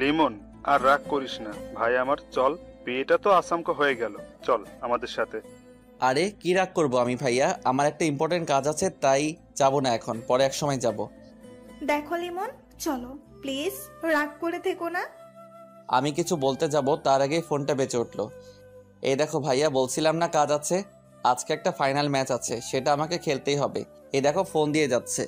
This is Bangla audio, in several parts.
লিমন, আর রাগ করিস না ভাই আমার, চল। বিয়েটা তো আসামকা হয়ে গেল, চল আমাদের সাথে। আরে কি রাগ করবো আমি ভাইয়া, আমার একটা ইম্পর্টেন্ট কাজ আছে, তাই যাব না এখন, পরে এক সময় যাব। দেখো লিমন, চলো প্লিজ, রাগ করে থেকো না। আমি কিছু বলতে যাব তার আগেই ফোনটা বেঁচে উঠলো। এই দেখো ভাইয়া, বলছিলাম না কাজ আছে, আজকে একটা ফাইনাল ম্যাচ আছে, সেটা আমাকে খেলতেই হবে। এই দেখো ফোন দিয়ে যাচ্ছে।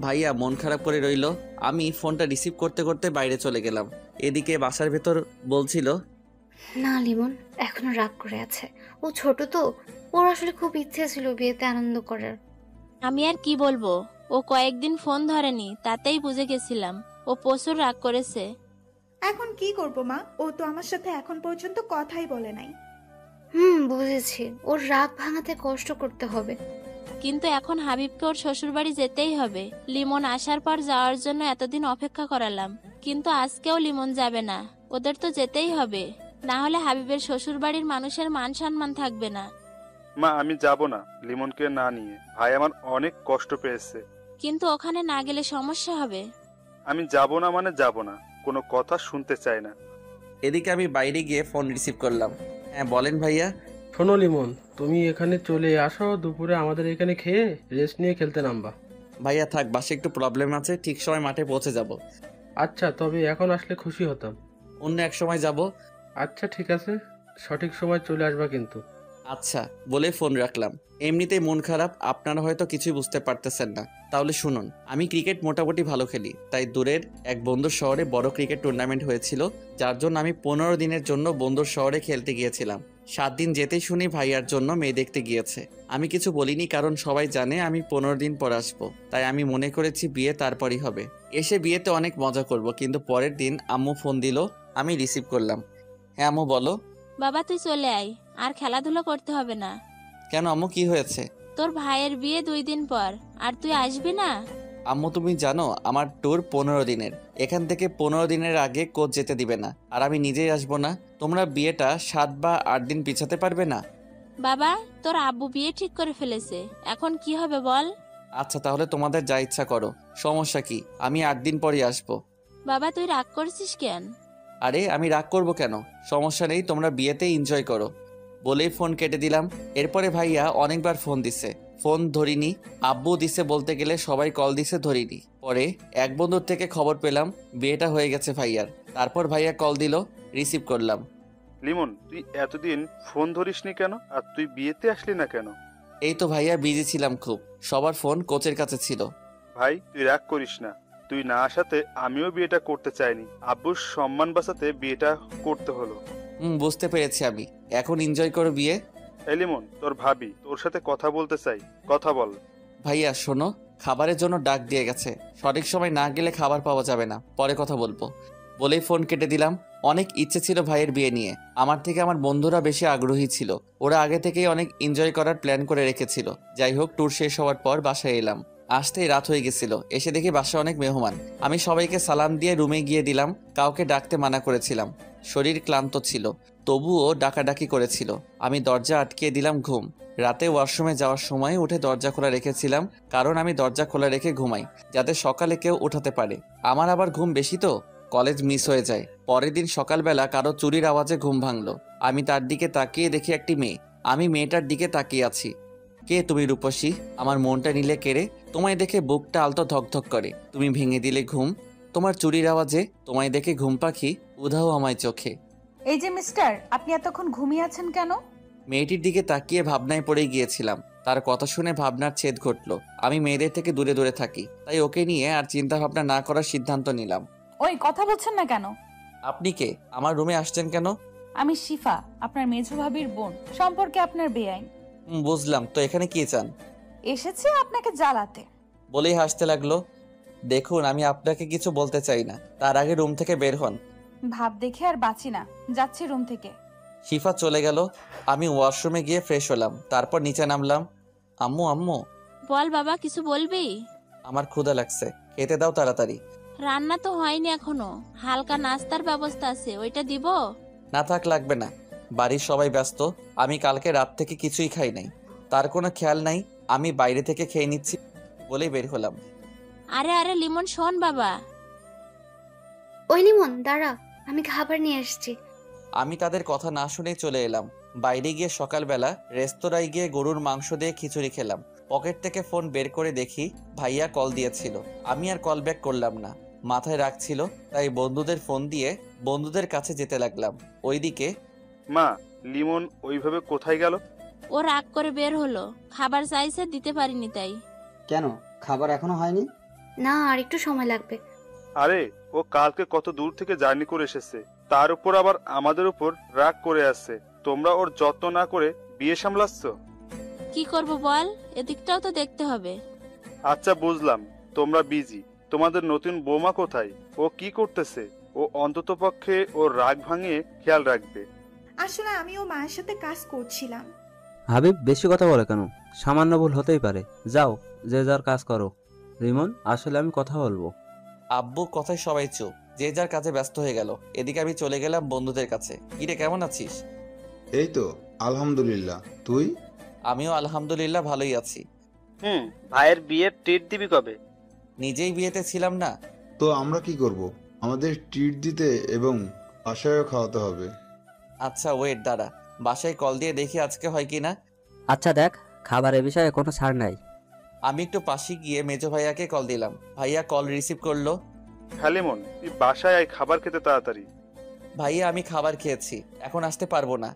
ভাইয়া মন খারাপ করে রইলো। আমি ফোনটা রিসিভ করতে করতে বাইরে চলে গেলাম। এদিকে বাসার ভেতর বলছিল, না লিমন এখনো রাগ করে আছে, ও ছোট তো, ওর আসলে খুব ইচ্ছে ছিল বিয়েতে আনন্দ করার। আমি আর কি বলবো, ও কয়েকদিন ফোন ধরেনি, তাতেই বুঝে গেছিলাম ও প্রচুর রাগ করেছে। এখন কি করব মা, ও তো আমার সাথে এখন পর্যন্ত কথাই বলে নাই। বুঝেছি, ওর রাগ ভাঙাতে কষ্ট করতে হবে। কিন্তু এখন হাবিবকে ওর শ্বশুরবাড়ি যেতেই হবে। লিমন আসার পর যাওয়ার জন্য এতদিন অপেক্ষা করালাম, কিন্তু আজকেও লিমন যাবে না। ওদের তো যেতেই হবে, না হলে হাবিবের শ্বশুরবাড়ির মানুষের মান সম্মান থাকবে না। মা আমি যাব না লিমনকে না নিয়ে, ভাই আমার অনেক কষ্ট পেয়েছে। কিন্তু ওখানে না গেলে সমস্যা হবে। আমি যাব না মানে যাব না, কোনো কথা শুনতে চাই না। এদিকে আমি বাইরে গিয়ে ফোন রিসিভ করলাম। হ্যাঁ বলেন ভাইয়া। শোনো লিমন, তুমি এখানে চলে আসো, দুপুরে আমাদের এখানে খেয়ে রেস্ট নিয়ে খেলতে নামবা। ভাইয়া থাক, বাসে একটু প্রবলেম আছে, ঠিক সময় মাঠে পৌঁছে যাব। আচ্ছা, তবে এখন আসলে খুশি হতাম। অন্য এক সময় যাব। আচ্ছা ঠিক আছে, সঠিক সময় চলে আসবা কিন্তু। আচ্ছা বলে ফোন রাখলাম। এমনিতেই মন খারাপ, আপনারা হয়তো কিছুই বুঝতে পারতেছেন না, তাহলে শুনুন। আমি ক্রিকেট মোটামুটি ভালো খেলি, তাই দূরের এক বন্ধুর শহরে বড় ক্রিকেট টুর্নামেন্ট হয়েছিল, যার জন্য আমি 15 দিনের জন্য বন্ধুর শহরে খেলতে গিয়েছিলাম। 7 দিন যেতেই শুনি ভাইয়ার জন্য মেয়ে দেখতে গিয়েছে। আমি কিছু বলিনি, কারণ সবাই জানে আমি 15 দিন পর আসবো, তাই আমি মনে করেছি বিয়ে তারপরই হবে। এসে বিয়েতে অনেক মজা করব, কিন্তু পরের দিন আম্মু ফোন দিল, আমি রিসিভ করলাম। হ্যাঁ আম্মু বলো। বাবা তুই চলে আয়, আর খেলাধুলা করতে হবে না। কেন আম্মু, কি হয়েছে? তোর ভাইয়ের বিয়ে 2 দিন পর, আর তুই আসবি না? আম্মু তুমি জানো আমার ট্যুর 15 দিনের, এখান থেকে 15 দিনের আগে কোচ যেতে দিবে না, আর আমি নিজেই আসবো না। তোমরা বিয়েটা 7 বা 8 দিন পিছাতে পারবে না? বাবা তোর আব্বু বিয়ে ঠিক করে ফেলেছে, এখন কি হবে বল? আচ্ছা তাহলে তোমাদের যা ইচ্ছা করো, সমস্যা কি, আমি 8 দিন পরই আসবো। বাবা তুই রাগ করছিস কেন? আরে আমি রাগ করব কেন, সমস্যা নেই, তোমরা বিয়েতে এনজয় করো। বলেই ফোন কেটে দিলাম। এরপরে ভাইয়া অনেকবার ফোন দিছে, ফোন ধরিনি। আব্বু দিছে বলতে গেলে, সবাই কল দিছে ধরিনি। পরে এক বন্ধুর থেকে খবর পেলাম বিয়েটা হয়ে গেছে ভাইয়ার। তারপর ভাইয়া কল দিল, রিসিভ করলাম। লিমন তুই এতদিন ফোন ধরিসনি কেন, আর তুই বিয়েতে আসলি না কেন? এই তো ভাইয়া বিজি ছিলাম খুব, সবার ফোন কোচের কাছে ছিল। ভাই তুই রাগ করিস না, তুই না আসাতে আমিও বিয়েটা করতে চাইনি, আব্বুর সম্মান বাঁচাতে বিয়েটা করতে হলো। বুঝতে পেরেছি আমি, এখন এনজয় করো বিয়ে। এই লিমন, তোর ভাবি তোর সাথে কথা বলতে চাই, কথা বল। ভাইয়া শোনো, খাবারের জন্য ডাক দিয়ে গেছে, সঠিক সময় না গেলে খাবার পাওয়া যাবে না, পরে কথা বলবো। বলেই ফোন কেটে দিলাম। অনেক ইচ্ছে ছিল ভাইয়ের বিয়ে নিয়ে, আমার থেকে আমার বন্ধুরা বেশি আগ্রহী ছিল, ওরা আগে থেকেই অনেক এনজয় করার প্ল্যান করে রেখেছিল। যাই হোক, ট্যুর শেষ হওয়ার পর বাসায় এলাম। আসতেই রাত হয়ে গেছিল, এসে দেখি বাসায় অনেক মেহমান। আমি সবাইকে সালাম দিয়ে রুমে গিয়ে দিলাম, কাউকে ডাকতে মানা করেছিলাম, শরীর ক্লান্ত ছিল, তবুও ডাকাডাকি করেছিল। আমি দরজা আটকিয়ে দিলাম ঘুম। রাতে ওয়াশরুমে যাওয়ার সময় উঠে দরজা খোলা রেখেছিলাম, কারণ আমি দরজা খোলা রেখে ঘুমাই, যাতে সকালে কেউ উঠাতে পারে। আমার আবার ঘুম বেশি তো, কলেজ মিস হয়ে যায়। পরের দিন সকালবেলা কারো চুরির আওয়াজে ঘুম ভাঙলো। আমি তার দিকে তাকিয়ে দেখি একটি মেয়ে। আমি মেয়েটার দিকে তাকিয়ে আছি। কে তুমি রূপসী? আমার মনটা নিলে কেড়ে। তোমায় দেখে বুকটা আলতো ধকধক করে, তুমি ভেঙে দিলে ঘুম। তোমার চুরির আওয়াজে তোমায় দেখে ঘুম পাখি উধাও আমায় চোখে। এই যে মিস্টার, আপনি এতক্ষণ ঘুমিয়ে আছেন কেন? মেয়েটির দিকে তাকিয়ে ভাবনায় পড়ে গিয়েছিলাম। তার কথা শুনে ভাবনার ছেদ ঘটলো। আমি মেয়েদের থেকে দূরে দূরে থাকি, তাই ওকে নিয়ে আর চিন্তা ভাবনা না করার সিদ্ধান্ত নিলাম। ওই কথা বলছেন না কেন? আপনি কে? আমার রুমে আসছেন কেন? আমি শিফা, আপনার মেঝো ভাবির বোন, সম্পর্কে আপনার বেআইন। বুঝলাম, তো এখানে কি চান? এসেছে আপনাকে জ্বালাতে। বলেই হাসতে লাগলো। দেখুন আমি আপনাকে কিছু বলতে চাই না, তার আগে রুম থেকে বের হন। ভাব দেখে আর বাঁচি না, যাচ্ছি রুম থেকে। শিফা চলে গেল। আমি ওয়াশরুমে গিয়ে ফ্রেশ হলাম, তারপর নিচে নামলাম। আম্মু আম্মু। বল বাবা, কিছু বলবি? আমার ক্ষুধা লাগছে, খেতে দাও তাড়াতাড়ি। রান্না তো হয়নি এখনো, হালকা নাস্তার ব্যবস্থা আছে, ওইটা দিব? না থাক, লাগবে না, বাড়ির সবাই ব্যস্ত। আমি কালকে রাত থেকে কিছুই খাই নাই, তার কোনো খেয়াল নাই, আমি বাইরে থেকে খেয়ে নিচ্ছি বলেই বের হলাম। আরে আরে লিমন শোন বাবা। ওই লিমন দাঁড়া, আমি খাবার নিয়ে এসেছি। আমি তাদের কথা না শুনে চলে এলাম। বাইরে গিয়ে সকালবেলা রেস্তোরাঁয় গিয়ে গরুর মাংস দিয়ে খিচুড়ি খেলাম। পকেট থেকে ফোন বের করে দেখি ভাইয়া কল দিয়েছিল। আমি আর কল ব্যাক করলাম না, মাথায় রাখছিল, তাই বন্ধুদের ফোন দিয়ে বন্ধুদের কাছে যেতে লাগলাম। ওইদিকে মা, লিমন ওইভাবে কোথায় গেল? ও রাগ করে বের হলো, খাবার চাইছে দিতে পারিনি তাই। কেন, খাবার এখনো হয়নি? না, আর একটু সময় লাগবে। আরে ও কালকে কত দূর থেকে জার্নি করে এসেছে, তার উপর আবার আমাদের উপর রাগ করে আসছে। তোমরা ওর যত্ন না করে বিয়ে সামলাচ্ছ। কি করব বল, এদিকটাও তো দেখতে হবে। আচ্ছা বুঝলাম, তোমরা বিজি। তোমাদের নতুন বৌমা কোথায়? ও কি করতেছে? ও অন্ততপক্ষে ওর রাগ ভাঙিয়ে খেয়াল রাখবে। আসলে আমি ও মায়ের সাথে কাজ করছিলাম। হাবিব বেশি কথা বলে কেন? সামান্য ভুল হতেই পারে, যাও যে যার কাজ করো। রিমন, আসলে আমি কথা বলবো। আব্বু কথায় সবাই চুপ, যে যার কাজে ব্যস্ত হয়ে গেল। এদিকে আমি চলে গেলাম বন্ধুদের কাছে। কিরে, কেমন আছিস? এই তো আলহামদুলিল্লাহ, তুই? আমিও আলহামদুলিল্লাহ ভালোই আছি। ভাইয়ের বিয়ের ট্রিট দিবি কবে? নিজেই বিয়েতে ছিলাম না। তো আমরা কি করব? আমাদের ট্রিট দিতে এবং বাসায়ও খাওয়াতে হবে। আচ্ছা ওয়েট, দাঁড়া, বাসায় কল দিয়ে দেখি আজকে হয় কি না। আচ্ছা দেখ, খাবারের বিষয়ে কোনো ছাড় নাই। আমি একটু পাশে গিয়ে মেজো ভাইয়াকে কল দিলাম। ভাইয়া কল রিসিভ করলো। হ্যাঁ লিমন, তুই বাসায় আয় খাবার খেতে তাড়াতাড়ি। ভাইয়া আমি খাবার খেয়েছি, এখন আসতে পারবো না।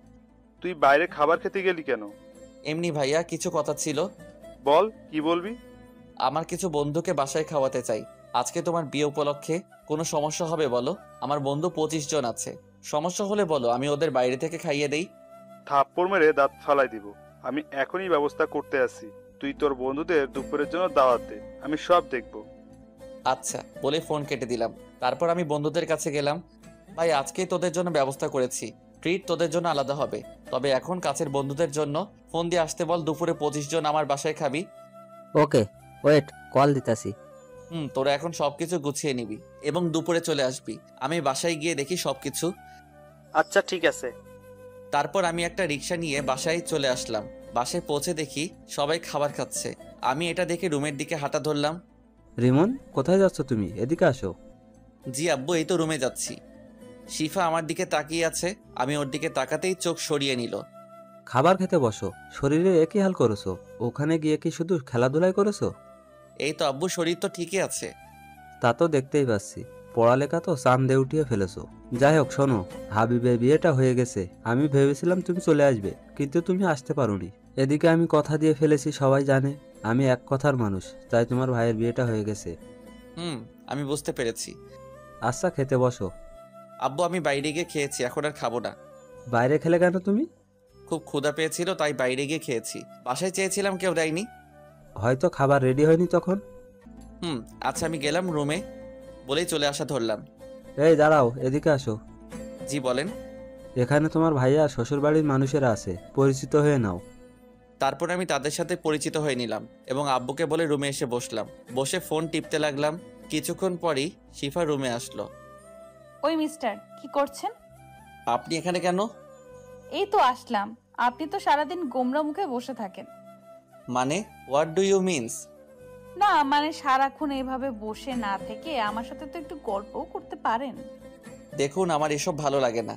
তুই বাইরে খাবার খেতে গেলি কেন? এমনি ভাইয়া, কিছু কথা ছিল। বল, কি বলবি? আমার কিছু বন্ধুকে বাসায় খাওয়াতে চাই। আজকে তোমার বিয়ে উপলক্ষে কোনো সমস্যা হবে বলো? আমার বন্ধু 25 জন আছে। সমস্যা হলে বলো, আমি ওদের বাইরে থেকে খাইয়ে দেই। থাপ্পড় মেরে দাঁত ফালাই দিব। আমি এখনই ব্যবস্থা করতে আসি। তুই তোর বন্ধুদের দুপুরের জন্য দাওয়াত দে, আমি সব দেখব। আচ্ছা বলে ফোন কেটে দিলাম। তারপর আমি বন্ধুদের কাছে গেলাম। ভাই, আজকেই তোদের জন্য ব্যবস্থা করেছি, ট্রিট তোদের জন্য আলাদা হবে। তবে এখন কাছের বন্ধুদের জন্য ফোন দিয়ে আসতে বল। দুপুরে 25 জন আমার বাসায় খাবি। ওকে, ওয়েট, কল দিতাছি। তোরা এখন সবকিছু গুছিয়ে নিবি এবং দুপুরে চলে আসবি। আমি বাসায় গিয়ে দেখি সবকিছু। আচ্ছা ঠিক আছে। তারপর আমি একটা রিক্সা নিয়ে বাসায় চলে আসলাম। বাসায় পৌঁছে দেখি সবাই খাবার খাচ্ছে। আমি এটা দেখে রুমের দিকে হাঁটা ধরলাম। রিমন, কোথায় যাচ্ছ তুমি? এদিকে আসো। জি আব্বু, এই তো রুমে যাচ্ছি। শিফা আমার দিকে তাকিয়ে আছে। আমি ওর দিকে তাকাতেই চোখ সরিয়ে নিল। খাবার খেতে বসো, শরীরে একই হাল করেছো। ওখানে গিয়ে কি শুধু খেলাধুলাই করেছো? এই তো আব্বু, শরীর তো ঠিকই আছে। তা তো দেখতেই পাচ্ছি, পড়ালেখা তো চাঁদে উঠিয়ে ফেলেছো। যাই হোক শোনো, হাবিবের বিয়েটা হয়ে গেছে। আমি ভেবেছিলাম তুমি চলে আসবে, কিন্তু তুমি আসতে পারোনি। এদিকে আমি কথা দিয়ে ফেলেছি, সবাই জানে আমি এক কথার মানুষ, তাই তোমার ভাইয়ের বিয়েটা হয়ে গেছে। আমি বুঝতে পেরেছি। আচ্ছা খেতে বসো। আব্বু, আমি বাইরে গিয়ে খেয়েছি, এখন আর খাবো না। বাইরে খেলে কেন তুমি? খুব ক্ষুধা পেয়েছিল, তাই বাইরে গিয়ে খেয়েছি। বাসায় চেয়েছিলাম, কেউ দেয়নি। হয়তো খাবার রেডি হয়নি তখন। আচ্ছা আমি গেলাম রুমে বলেই চলে আসা ধরলাম। এই দাঁড়াও, এদিকে আসো। জি বলেন। এখানে তোমার ভাইয়া শ্বশুরবাড়ির মানুষেরা আছে, পরিচিত হয়ে নাও। তারপর আমি তাদের সাথে পরিচিত হয়ে নিলাম এবং আব্বুকে বলে রুমে এসে বসলাম। বসে ফোন টিপতে লাগলাম। কিছুক্ষণ পরই শিফা রুমে আসলো। ওই মিস্টার, কি করছেন? আপনি এখানে কেন? এই তো আসলাম। আপনি তো সারাদিন গোমরা মুখে বসে থাকেন। মানে হোয়াট ডু ইউ মিনস? না মানে সারাক্ষণ এইভাবে বসে না থেকে আমার সাথে তো একটু গল্পও করতে পারেন। দেখুন, আমার এসব ভালো লাগে না।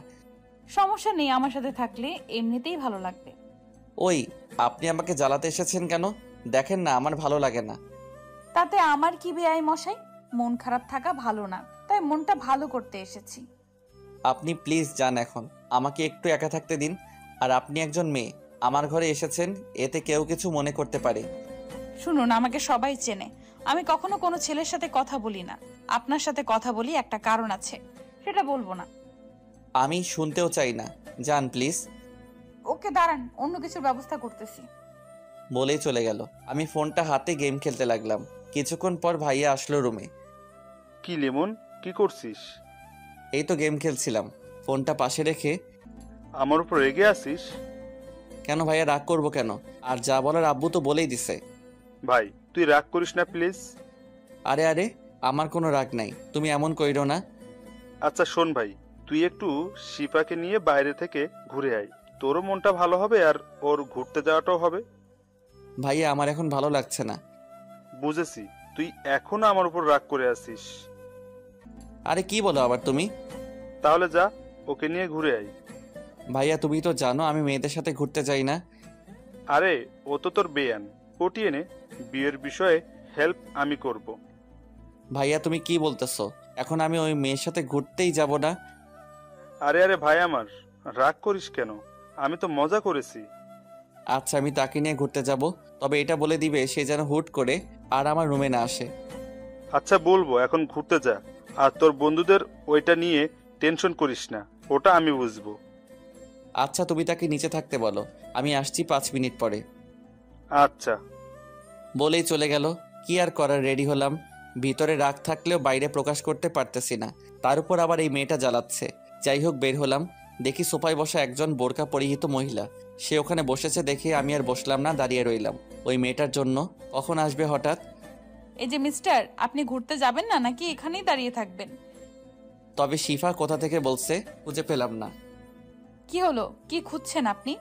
সমস্যা নেই, আমার সাথে থাকলে এমনিতেই ভালো লাগবে। ওই, আপনি আমাকে জ্বালাতে এসেছেন কেন? দেখেন না, আমার ভালো লাগে না। তাতে আমার কি বেআই মশাই? মন খারাপ থাকা ভালো না, তাই মনটা ভালো করতে এসেছি। আপনি প্লিজ যান এখন, আমাকে একটু একা থাকতে দিন। আর আপনি একজন মেয়ে, আমার ঘরে এসেছেন, এতে কেউ কিছু মনে করতে পারে। শুনুন, আমাকে সবাই চেনে। আমি কখনো কোনো ছেলের সাথে কথা বলি না। আপনার সাথে কথা বলি একটা কারণ আছে, সেটা বলবো না। আমি শুনতেও চাই না, যান প্লিজ। ওকে দাঁড়ান, অন্য কিছুর ব্যবস্থা করতেছি। বলেই চলে গেল। আমি ফোনটা হাতে গেম খেলতে লাগলাম। কিছুক্ষণ পর ভাইয়া আসলো রুমে। কি লিমন, কি করছিস? এই তো গেম খেলছিলাম। ফোনটা পাশে রেখে। আমার উপর রেগে আছিস কেন ভাইয়া, রাগ করবো কেন? আর যা বলার আব্বু তো বলেই দিছে। ভাই তুই রাগ করিস না প্লিজ। আরে আরে, আমার কোনো রাগ নাই, তুমি এমন কইরো না। আচ্ছা শোন ভাই, তুই একটু শিফাকে নিয়ে বাইরে থেকে ঘুরে আয়, তোরও মনটা ভালো হবে আর ওর ঘুরতে যাওয়াটাও হবে। ভাইয়া আমার এখন ভালো লাগছে না। বুঝেছি, তুই এখনো আমার উপর রাগ করে আছিস? আরে কি বলো আবার তুমি? তাহলে যা, ওকে নিয়ে ঘুরে আয়। ভাইয়া তুমি তো জানো আমি মেয়েদের সাথে ঘুরতে যাই না। আরে ও তো তোর বেয়ান, পটিয়ে নে। বিয়ের বিষয়ে হেল্প আমি করব। ভাইয়া তুমি কি বলতেছো? এখন আমি ওই মেয়ের সাথে ঘুরতেই যাব না? আরে আরে ভাই আমার, রাগ করিস কেন? আমি তো মজা করেছি। আচ্ছা আমি তাকে নিয়ে ঘুরতে যাব, তবে এটা বলে দিবে সে যেন হুট করে আর আমার রুমে না আসে। আচ্ছা বলবো, এখন ঘুরতে যা। আর তোর বন্ধুদের ওইটা নিয়ে টেনশন করিস না, ওটা আমি বুঝবো। আচ্ছা তুমি তাকে নিচে থাকতে বলো, আমি আসছি 5 মিনিট পরে। আচ্ছা। বলেই চলে গেল। কি আর করার, রেডি হলাম। ভিতরে রাগ থাকলেও বাইরে প্রকাশ করতে পারতেছি না, তার উপর আবার এই মেয়েটা জ্বালাচ্ছে। যাই হোক বের হলাম, দেখি সোফায় বসা একজন বোরকা পরিহিত মহিলা। সে ওখানে বসেছে দেখে আমি আর বসলাম না, দাঁড়িয়ে রইলাম ওই মেয়েটার জন্য কখন আসবে হঠাৎ। এই যে মিস্টার, আপনি ঘুরতে যাবেন না নাকি এখানেই দাঁড়িয়ে থাকবেন? তবে শিফা কোথা থেকে বলছে খুঁজে পেলাম না। কি হলো, কি খুঁজছেন আপনি?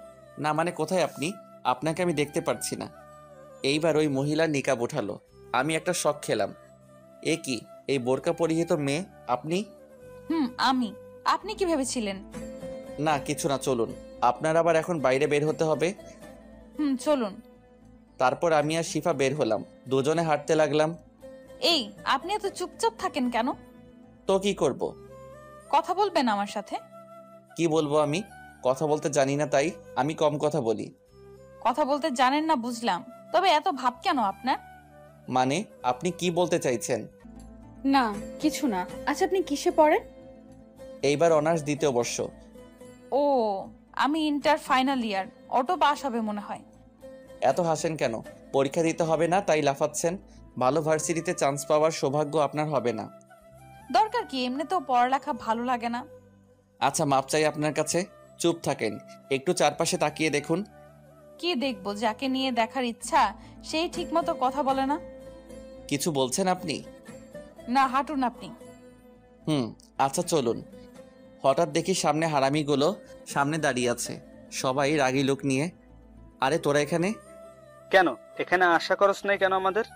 না মানে কোথায় আপনি? আপনাকে আমি দেখতে পারছি না। এইবার ওই মহিলা নিকাব উঠালো। আমি একটা শক খেলাম। এ কি, এই বোরকা পরিহিত মেয়ে আপনি? আমি। আপনি কি ভেবেছিলেন? না কিছু না, চলুন। আপনার আবার এখন বাইরে বের হতে হবে? চলুন। তারপর আমি আর শিফা বের হলাম, দুজনে হাঁটতে লাগলাম। এই, আপনি এত চুপচাপ থাকেন কেন? তো কি করব? কথা বলবেন আমার সাথে? কি বলবো আমি? কথা বলতে জানি না তাই আমি কম কথা বলি। কথা বলতে জানেন না বুঝলাম, তবে এত ভাব কেন আপনার? মানে আপনি কি বলতে চাইছেন? না কিছু না। আচ্ছা আপনি কিসে পড়েন? এইবার অনার্স 2য় বর্ষ। ও, আমি inter final year, auto pass হবে মনে হয়। এত হাসেন কেন? পরীক্ষা দিতে হবে না তাই লাফাচ্ছেন? ভালো ভার্সিটিতে চান্স পাওয়ার সৌভাগ্য আপনার হবে না। দরকার কি, এমনিতেও পড়ালেখা ভালো লাগে না। আচ্ছা মাপ চাই আপনার কাছে। চুপ থাকেন, একটু চারপাশে তাকিয়ে দেখুন। কি দেখবো? যাকে নিয়ে দেখার ইচ্ছা সেই ঠিক মতো কথা বলে না। কিছু বলছেন আপনি? না, হাঁটুন আপনি। আচ্ছা চলুন। হঠাৎ দেখি সামনে হারামিগুলো সামনে দাঁড়িয়ে আছে, সবাই রাগী লোক নিয়ে। আরে তোরা এখানে কেন? এখানে আশা করস নাই কেন আমাদের?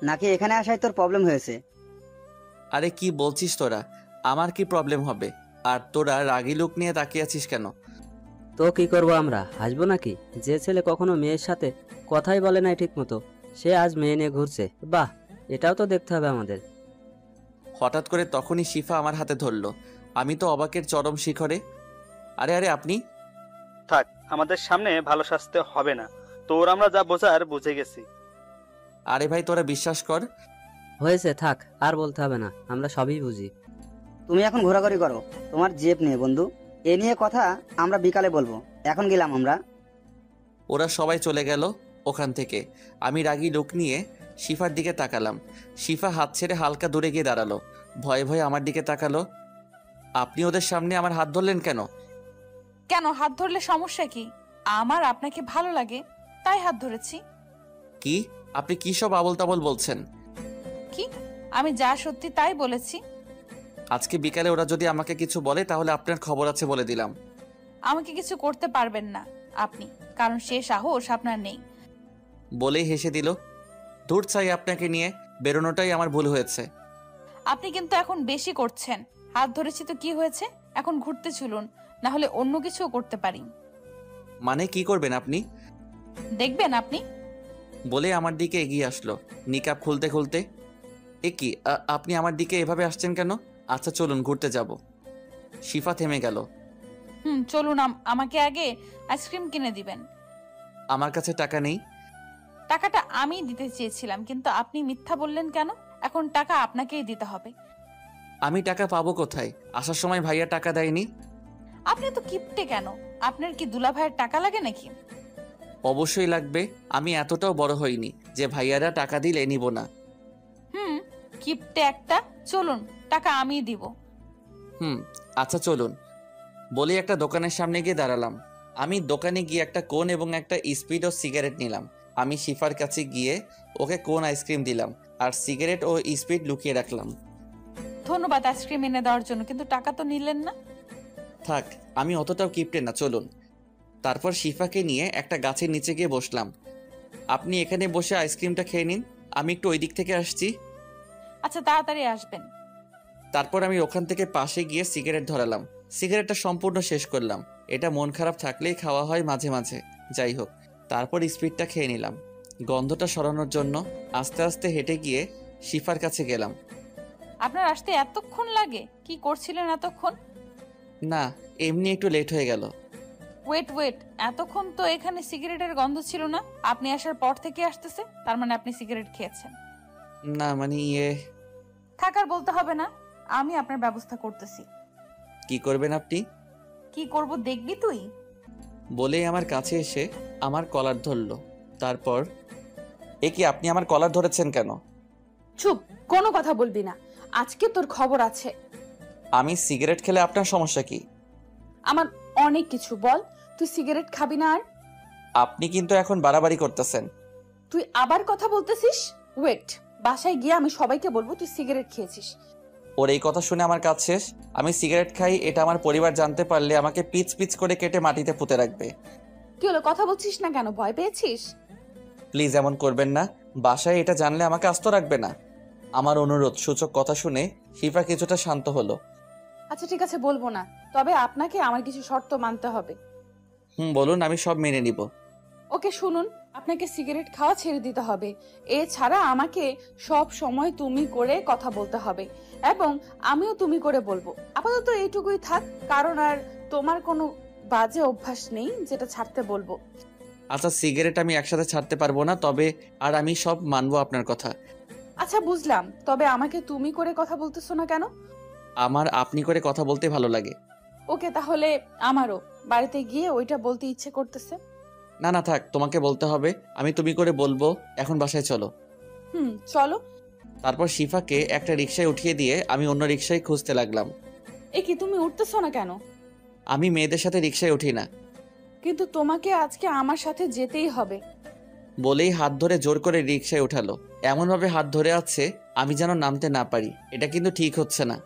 নাকি এখানে আসায় তোর প্রবলেম হয়েছে? আরে কি বলছিস তোরা? আমার কি প্রবলেম হবে? আর তোরা রাগী লোক নিয়ে তাকিয়ে আছিস কেন? তো কি করবো আমরা, হাসবো নাকি? যে ছেলে কখনো মেয়ের সাথে কথাই বলে নাই ঠিক মতো, সে আজ মেয়ে নিয়ে ঘুরছে। বাহ, এটাও তো দেখতে হবে আমাদের। হঠাৎ করে তখনই শিফা আমার হাতে ধরলো। আমি তো অবাকের চরম শিখরে। আরে আরে আপনি? থাক, আমাদের সামনে ভালো সাজতে হবে না, তোর আমরা যা বোঝার বুঝে গেছি। আরে ভাই তোরা বিশ্বাস কর। হয়েছে, থাক, আর বলতে হবে না, আমরা সবই বুঝি। তুমি এখন ঘোরাঘুরি করো তোমার জেব নিয়ে বন্ধু, এ নিয়ে কথা আমরা বিকালে বলবো, এখন গেলাম আমরা। ওরা সবাই চলে গেল ওখান থেকে। আমি রাগী লোক নিয়ে শিফার দিকে তাকালাম। শিফা হাত ছেড়ে হালকা দূরে গিয়ে দাঁড়ালো, ভয়ে ভয়ে আমার দিকে তাকালো। আপনি ওদের সামনে আমার হাত ধরলেন কেন? কেন হাত ধরলে সমস্যা কি? আমার আপনাকে ভালো লাগে তাই হাত ধরেছি। কি? আপনি কি সব আবল তাবল বলছেন? কি? আমি যা সত্যি তাই বলেছি। আজকে বিকালে ওরা যদি আমাকে কিছু বলে তাহলে আপনার খবর আছে বলে দিলাম। আমাকে কিছু করতে পারবেন না আপনি, কারণ সে সাহস আপনার নেই। বলেই হেসে দিল। দূর চাই আপনাকে নিয়ে, বেরোনোটাই আমার ভুল হয়েছে। আপনি কিন্তু এখন বেশি করছেন। হাত ধরেছি তো কি হয়েছে, এখন ঘুরতে চলুন, না হলে অন্য কিছুও করতে পারি। মানে কি করবেন আপনি? দেখবেন আপনি। বলে আমার দিকে এগিয়ে আসলো নিকাব খুলতে খুলতে। এ কি, আপনি আমার দিকে এভাবে আসছেন কেন? আচ্ছা চলুন ঘুরতে যাব। শিফা থেমে গেল। চলুন, আমাকে আগে আইসক্রিম কিনে দিবেন। আমার কাছে টাকা নেই। টাকাটা আমি দিতে চেয়েছিলাম, কিন্তু আপনি মিথ্যা বললেন কেন? এখন টাকা আপনাকেই দিতে হবে। আমি টাকা পাবো কোথায়? আসার সময় ভাইয়া টাকা দেয়নি। আপনি তো কিপটে কেন? আপনার কি দুলা ভাইয়ের টাকা লাগে নাকি? অবশ্যই লাগবে, আমি এতটাও বড় হইনি যে ভাইয়ারা টাকা দিলে নিব না। কিপটে একটা। চলুন, টাকা আমিই দিব। আচ্ছা চলুন। বলে একটা দোকানের সামনে গিয়ে দাঁড়ালাম। আমি দোকানে গিয়ে একটা কোন এবং একটা স্পিড ও সিগারেট নিলাম। আমি শিফার কাছে গিয়ে ওকে কোন আইসক্রিম দিলাম আর সিগারেট ও স্পিড লুকিয়ে রাখলাম। ধন্যবাদ আইসক্রিম এনে দেওয়ার জন্য, কিন্তু টাকা তো নিলেন না। থাক, আমি অতটাও কিপটে না, চলুন। তারপর শিফাকে নিয়ে একটা গাছের নিচে গিয়ে বসলাম। আপনি এখানে বসে আইসক্রিমটা খেয়ে নিন, আমি একটু ওই দিক থেকে আসছি। আচ্ছা তাড়াতাড়ি আসবেন। তারপর আমি ওখান থেকে পাশে গিয়ে সিগারেট ধরালাম। সিগারেটটা সম্পূর্ণ শেষ করলাম। এটা মন খারাপ থাকলেই খাওয়া হয় মাঝে মাঝে। যাই হোক, তারপর স্পিডটা খেয়ে নিলাম গন্ধটা সরানোর জন্য। আস্তে আস্তে হেঁটে গিয়ে শিফার কাছে গেলাম। আপনার আসতে এতক্ষণ লাগে? কি করছিলেন এতক্ষণ? না, এমনি একটু লেট হয়ে গেল। ওয়েট, এতক্ষণ তো এখানে সিগারেটের গন্ধ ছিল না। আপনি আসার পর থেকে আসতেছে, তার মানে আপনি সিগারেট খেয়েছেন। না মানে থাকার বলতে হবে না, আমি আপনার ব্যবস্থা করতেছি। কি করবেন আপনি? কি করব দেখবি তুই। বলেই আমার কাছে এসে আমার কলার ধরলো। তারপর কি আপনি আমার কলার ধরেছেন কেন? চুপ, কোনো কথা বলবি না, আজকে তোর খবর আছে। আমি সিগারেট খেলে আপনার সমস্যা কি? আমার অনেক কিছু, বল। তুই সিগারেট খাবি না আর? আপনি কিন্তু এখন বাড়াবাড়ি করতেছেন। তুই আবার কথা বলতেছিস? ওয়েট, বাসায় গিয়ে আমি সবাইকে বলবো তুই সিগারেট খেয়েছিস। ওর এই কথা শুনে আমার কাজ শেষ। আমি সিগারেট খাই এটা আমার পরিবার জানতে পারলে আমাকে পিচ পিচ করে কেটে মাটিতে পুঁতে রাখবে। কি হলো, কথা বলছিস না কেন? ভয় পেয়েছিস? প্লিজ এমন করবেন না। বাসায় এটা জানলে আমাকে আস্ত রাখবে না। আমার অনুরোধ সূচক কথা শুনে শিফা কিছুটা শান্ত হলো। আচ্ছা ঠিক আছে, বলবো না, তবে আপনাকে আমার কিছু শর্ত মানতে হবে। বলুন, আমি সব মেনে নিব। ওকে শুনুন, আপনাকে সিগারেট খাওয়া ছেড়ে দিতে হবে। এছাড়া আমাকে সব সময় তুমি করে কথা বলতে হবে এবং আমিও তুমি করে বলবো। আপাতত এইটুকুই থাক, কারণ আর তোমার কোনো বাজে অভ্যাস নেই যেটা ছাড়তে বলবো। আচ্ছা, সিগারেট আমি একসাথে ছাড়তে পারবো না, তবে আর আমি সব মানবো আপনার কথা। আচ্ছা বুঝলাম, তবে আমাকে তুমি করে কথা বলতেছো না কেন? আমার আপনি করে কথা বলতে ভালো লাগে। ওকে, তাহলে আমারও বাড়িতে গিয়ে ওইটা বলতে ইচ্ছে করতেছে। না না থাক, তোমাকে বলতে হবে। আমি তুমি করে বলবো। এখন বাসায় চলো। চলো। তারপর শিফাকে একটা রিকশায় উঠিয়ে দিয়ে আমি অন্য রিকশায় খুঁজতে লাগলাম। কি তুমি উঠতেছো না কেন? আমি মেয়েদের সাথে রিকশায় উঠি না। কিন্তু তোমাকে আজকে আমার সাথে যেতেই হবে। বলেই হাত ধরে জোর করে রিকশায় উঠালো। এমনভাবে হাত ধরে আছে আমি যেন নামতে না পারি। এটা কিন্তু ঠিক হচ্ছে না।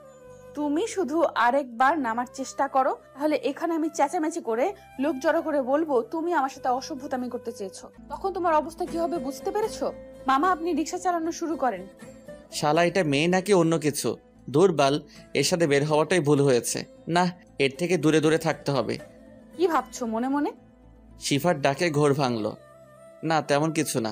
তুমি শুধু আরেকবার নামার চেষ্টা করো, তাহলে এখানে আমি চেঁচামেচি করে লোক জড়ো করে বলবো তুমি আমার সাথে অসভ্যতামি করতে চেয়েছো। তখন তোমার অবস্থা কি হবে বুঝতে পেরেছো? মামা, আপনি রিকশা চালানো শুরু করেন। শালা, এটা মেয়ে নাকি অন্য কিছু? দুর্বল, এর সাথে বের হওয়াটাই ভুল হয়েছে। না, এর থেকে দূরে দূরে থাকতে হবে। কি ভাবছো মনে মনে? শিফার ডাকে ঘোর ভাঙলো। না, তেমন কিছু না।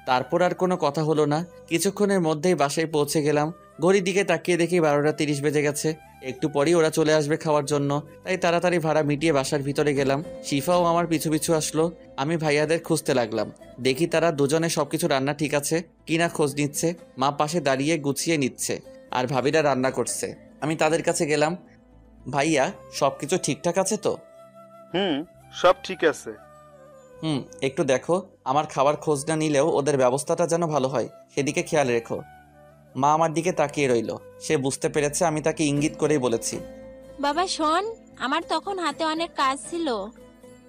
তারপর আর কোনো কথা হলো না। কিছুক্ষণের মধ্যেই বাসায় পৌঁছে গেলাম। ঘড়ির দিকে তাকিয়ে দেখি 12:30 বেজে গেছে। একটু পরেই ওরা চলে আসবে খাওয়ার জন্য, তাই তাড়াতাড়ি ভাড়া মিটিয়ে বাসার ভিতরে গেলাম। শিফাও আমার পিছু পিছু আসলো। আমি ভাইয়াদের খুঁজতে লাগলাম। দেখি তারা দুজনে সবকিছু রান্না ঠিক আছে কিনা খোঁজ নিচ্ছে। মা পাশে দাঁড়িয়ে গুছিয়ে নিচ্ছে আর ভাবিরা রান্না করছে। আমি তাদের কাছে গেলাম। ভাইয়া, সবকিছু ঠিকঠাক আছে তো? সব ঠিক আছে। একটু দেখো, আমার খাবার খোঁজ না নিলেও ওদের ব্যবস্থাটা যেন ভালো হয়, সেদিকে খেয়াল রেখো। মা আমার দিকে তাকিয়ে রইল। সে বুঝতে পেরেছে আমি তাকে ইঙ্গিত করেই বলেছি। বাবা শোন, আমার তখন হাতে অনেক কাজ ছিল।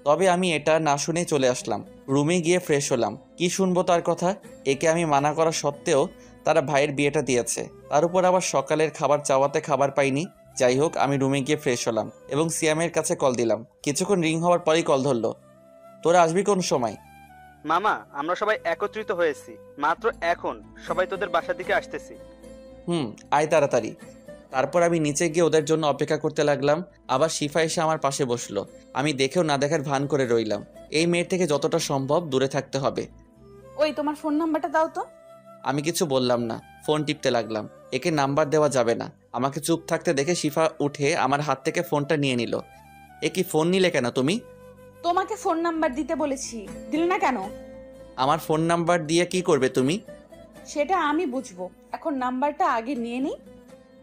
তবে আমি এটা না শুনেই চলে আসলাম। রুমে গিয়ে ফ্রেশ হলাম। কি শুনবো তার কথা? একে আমি মানা করা সত্ত্বেও তারা ভাইয়ের বিয়েটা দিয়েছে, তার উপর আবার সকালের খাবার চাওয়াতে খাবার পাইনি। যাই হোক, আমি রুমে গিয়ে ফ্রেশ হলাম এবং সিয়ামের কাছে কল দিলাম। কিছুক্ষণ রিং হওয়ার পরেই কল ধরলো। তোরা আসবি কোন সময়? মামা, আমরা সবাই একত্রিত হয়েছি মাত্র এখন। সবাই তোদের বাসার দিকে আসতেছি। আয় তাড়াতাড়ি। তারপর আমি নিচে গিয়ে ওদের জন্য অপেক্ষা করতে লাগলাম। আবার শিফা এসে আমার পাশে বসলো। আমি দেখেও না দেখার ভান করে রইলাম। এই মেয়ের থেকে যতটা সম্ভব দূরে থাকতে হবে। ওই, তোমার ফোন নাম্বারটা দাও তো। আমি কিছু বললাম না, ফোন টিপতে লাগলাম। একে নাম্বার দেওয়া যাবে না। আমাকে চুপ থাকতে দেখে শিফা উঠে আমার হাত থেকে ফোনটা নিয়ে নিল। কি ফোন নিলে কেন তুমি? তোমাকে ফোন নাম্বার দিতে বলেছি, দিলে না কেন? আমার ফোন নাম্বার দিয়ে কি করবে তুমি? সেটা আমি বুঝবো, এখন নাম্বারটা আগে নিয়ে নিই।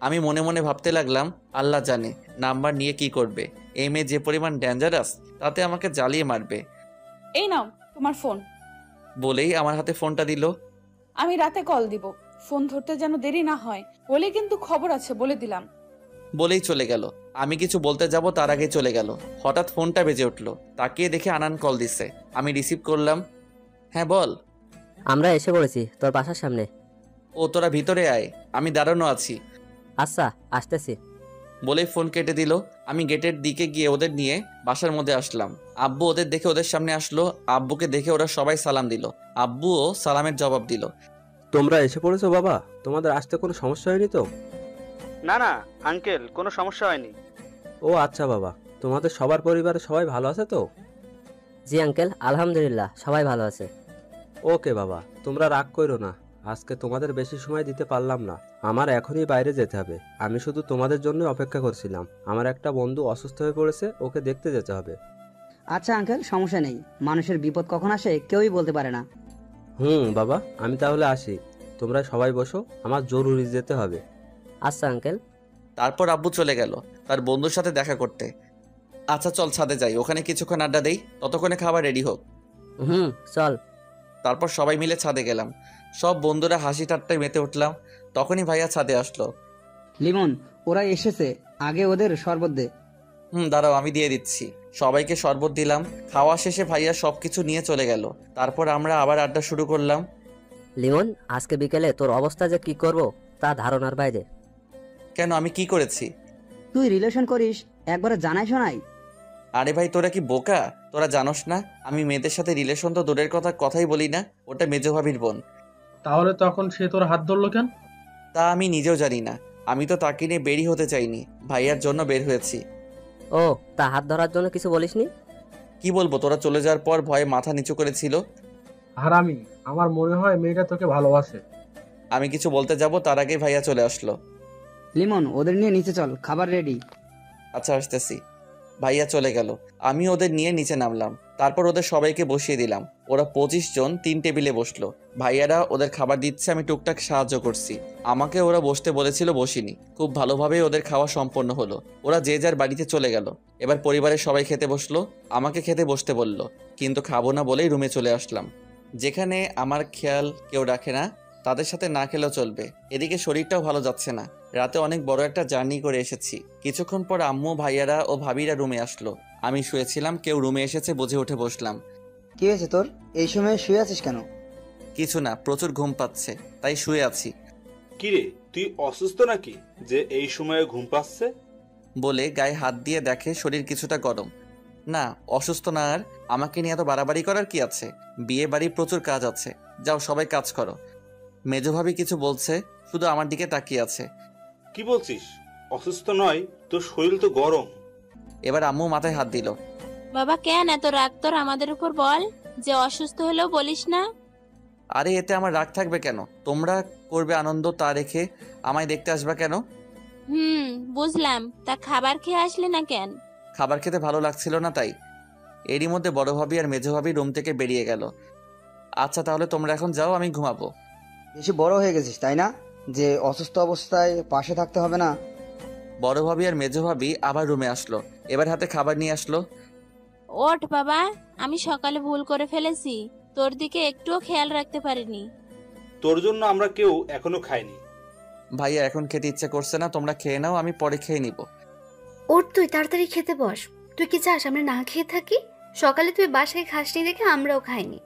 আমি মনে মনে ভাবতে লাগলাম, আল্লাহ জানে নাম্বার নিয়ে কি করবে। এই মেয়ে যে পরিমাণ ডেঞ্জারাস, তাতে আমাকে জ্বালিয়ে মারবে। এই নাও তোমার ফোন। বলেই আমার হাতে ফোনটা দিল। আমি রাতে কল দিব, ফোন ধরতে যেন দেরি না হয়, বলে কিন্তু খবর আছে বলে দিলাম। বলেই চলে গেল। আমি কিছু বলতে যাব তার আগে চলে গেল। হঠাৎ ফোনটা বেজে উঠলো। তাকিয়ে দেখে আনান কল দিচ্ছে। আমি রিসিভ করলাম। হ্যাঁ বল। আমরা এসে পড়েছি তোর বাসার সামনে। ও, তোরা ভিতরে আয়, আমি দাঁড়ানো আছি। আচ্ছা, আসতেছি। বলেই ফোন কেটে দিল। আমি গেটের দিকে গিয়ে ওদের নিয়ে বাসার মধ্যে আসলাম। আব্বু ওদের দেখে ওদের সামনে আসলো। আব্বুকে দেখে ওরা সবাই সালাম দিল। আব্বুও সালামের জবাব দিল। তোমরা এসে পড়েছো বাবা? তোমাদের আসতে কোনো সমস্যা হয়নি তো? না না আঙ্কেল, কোনো সমস্যা হয়নি। ও আচ্ছা বাবা, তোমাদের সবার পরিবারে সবাই ভালো আছে তো? জি আঙ্কেল, আলহামদুলিল্লাহ সবাই ভালো আছে। ওকে বাবা, তোমরা রাগ করো না, আজকে তোমাদের বেশি সময় দিতে পারলাম না। আমার এখনই বাইরে যেতে হবে। আমি শুধু তোমাদের জন্য অপেক্ষা করছিলাম। আমার একটা বন্ধু অসুস্থ হয়ে পড়েছে, ওকে দেখতে যেতে হবে। আচ্ছা আঙ্কেল, সমস্যা নেই। মানুষের বিপদ কখন আসে কেউই বলতে পারে না। বাবা, আমি তাহলে আসি। তোমরা সবাই বসো, আমার জরুরি যেতে হবে। আচ্ছা আঙ্কেল। তারপর আব্বু চলে গেল তার বন্ধুর সাথে দেখা করতে। আচ্ছা চল ছাদে যাই, ওখানে কিছুক্ষণ আড্ডা দেই, ততক্ষণে খাবার রেডি হোক। চল। তারপর সবাই মিলে ছাদে গেলাম। সব বন্ধুরা হাসি ঠাট্টায় মেতে উঠলাম। তখনই ভাইয়া ছাদে আসলো। লিমন, ওরা এসেছে, আগে ওদের শরবত দে। দাঁড়াও, আমি দিয়ে দিচ্ছি। সবাইকে শরবত দিলাম। খাওয়া শেষে ভাইয়া সবকিছু নিয়ে চলে গেল। তারপর আমরা আবার আড্ডা শুরু করলাম। লিমন, আজকে বিকেলে তোর অবস্থা যে কি করব তা ধারণার বাইরে। কেন, আমি কি করেছি? তুই রিলেশন করিস, একবার জানাই শোনাই। আরে ভাই, তোরা কি বোকা? তোরা জানোস না আমি মেয়েদের সাথে রিলেশন তো দূরের কথাই বলি না। ওটা মেজো ভাবির বোন। তাহলে তখন সে তোর হাত ধরলো কেন? তা আমি নিজেও জানি না। আমি তো তাকে নিয়ে বেরই হতে চাইনি, ভাইয়ার জন্য বের হয়েছি। ও, তা হাত ধরার জন্য কিছু বলিসনি? কি বলবো, তোরা চলে যাওয়ার পর ভয়ে মাথা নিচু করেছিল। হারামি, আমার মনে হয় মেয়েটা তোকে ভালোবাসে। আমি কিছু বলতে যাব তার আগেই ভাইয়া চলে আসলো। লিমন, ওদের নিয়ে নিচে চল, খাবার রেডি। আচ্ছা আসতেছি। ভাইয়া চলে গেল। আমি ওদের নিয়ে নিচে নামলাম। তারপর ওদের সবাইকে বসিয়ে দিলাম। ওরা 25 জন 3 টেবিলে বসলো। ভাইয়ারা ওদের খাবার দিচ্ছে, আমি টুকটাক সাহায্য করছি। আমাকে ওরা বসতে বলেছিল, বসিনি। খুব ভালোভাবে ওদের খাওয়া সম্পন্ন হলো। ওরা যে যার বাড়িতে চলে গেল। এবার পরিবারের সবাই খেতে বসলো। আমাকে খেতে বসতে বলল, কিন্তু খাবো না বলেই রুমে চলে আসলাম। যেখানে আমার খেয়াল কেউ রাখে না, তাদের সাথে না খেলেও চলবে। এদিকে শরীরটাও ভালো যাচ্ছে না। রাতে অনেক বড় একটা জার্নি করে এসেছি। কিছুক্ষণ পর আম্মু, ভাইয়ারা ও ভাবিরা রুমে আসলো। আমি শুয়েছিলাম, কেউ রুমে এসেছে বুঝে উঠে বসলাম। কি হয়েছে তোর, এই সময় শুয়ে আছিস কেন? কিছু না, প্রচুর ঘুম পাচ্ছে তাই শুয়ে আছি। কিরে, তুই অসুস্থ নাকি যে এই সময়ে ঘুম পাচ্ছে? বলে গায়ে হাত দিয়ে দেখে শরীর কিছুটা গরম। না, অসুস্থ না। আর আমাকে নিয়ে এত বাড়াবাড়ি করার কি আছে? বিয়ে বাড়ি প্রচুর কাজ আছে, যাও সবাই কাজ করো। মেজো ভাবি কিছু বলছে, শুধু আমার দিকে তাকিয়ে আছে। কি বলছিস? অসুস্থ নয়, তোর শরীর তো গরম। এবার আম্মু মাথায় হাত দিল। বাবা কেন এত রাগ তোর আমাদের উপর? বল, যে অসুস্থ হলেও বলিস না। আরে এতে আমার রাগ থাকবে কেন? তোমরা করবে আনন্দ, তা রেখে আমায় দেখতে আসবা কেন? বুঝলাম। তা খাবার খেয়ে আসলে না কেন? খাবার খেতে ভালো লাগছিল না তাই। এরই মধ্যে বড় ভাবি আর মেজো ভাবি রুম থেকে বেরিয়ে গেল। আচ্ছা তাহলে তোমরা এখন যাও, আমি ঘুমাবো। বেশি বড় হয়ে গেছিস তাই না, যে অসুস্থ অবস্থায় পাশে থাকতে হবে না? বড় ভাবি আর মেজো ভাবি আবার রুমে আসলো। এবার হাতে খাবার নিয়ে আসলো। ওঠ বাবা, আমি সকালে ভুল করে ফেলেছি, তোর দিকে একটুও খেয়াল রাখতে পারিনি। তোর জন্য আমরা কেউ এখনো খাইনি। ভাইয়া এখন খেতে ইচ্ছে করছে না, তোমরা খেয়ে নাও, আমি পরে খেয়ে নিব। ওঠ, তুই তাড়াতাড়ি খেতে বস। তুই কি চাস আমরা না খেয়ে থাকি? সকালে তুই বাসায় খাসনি দেখে আমরাও খাইনি।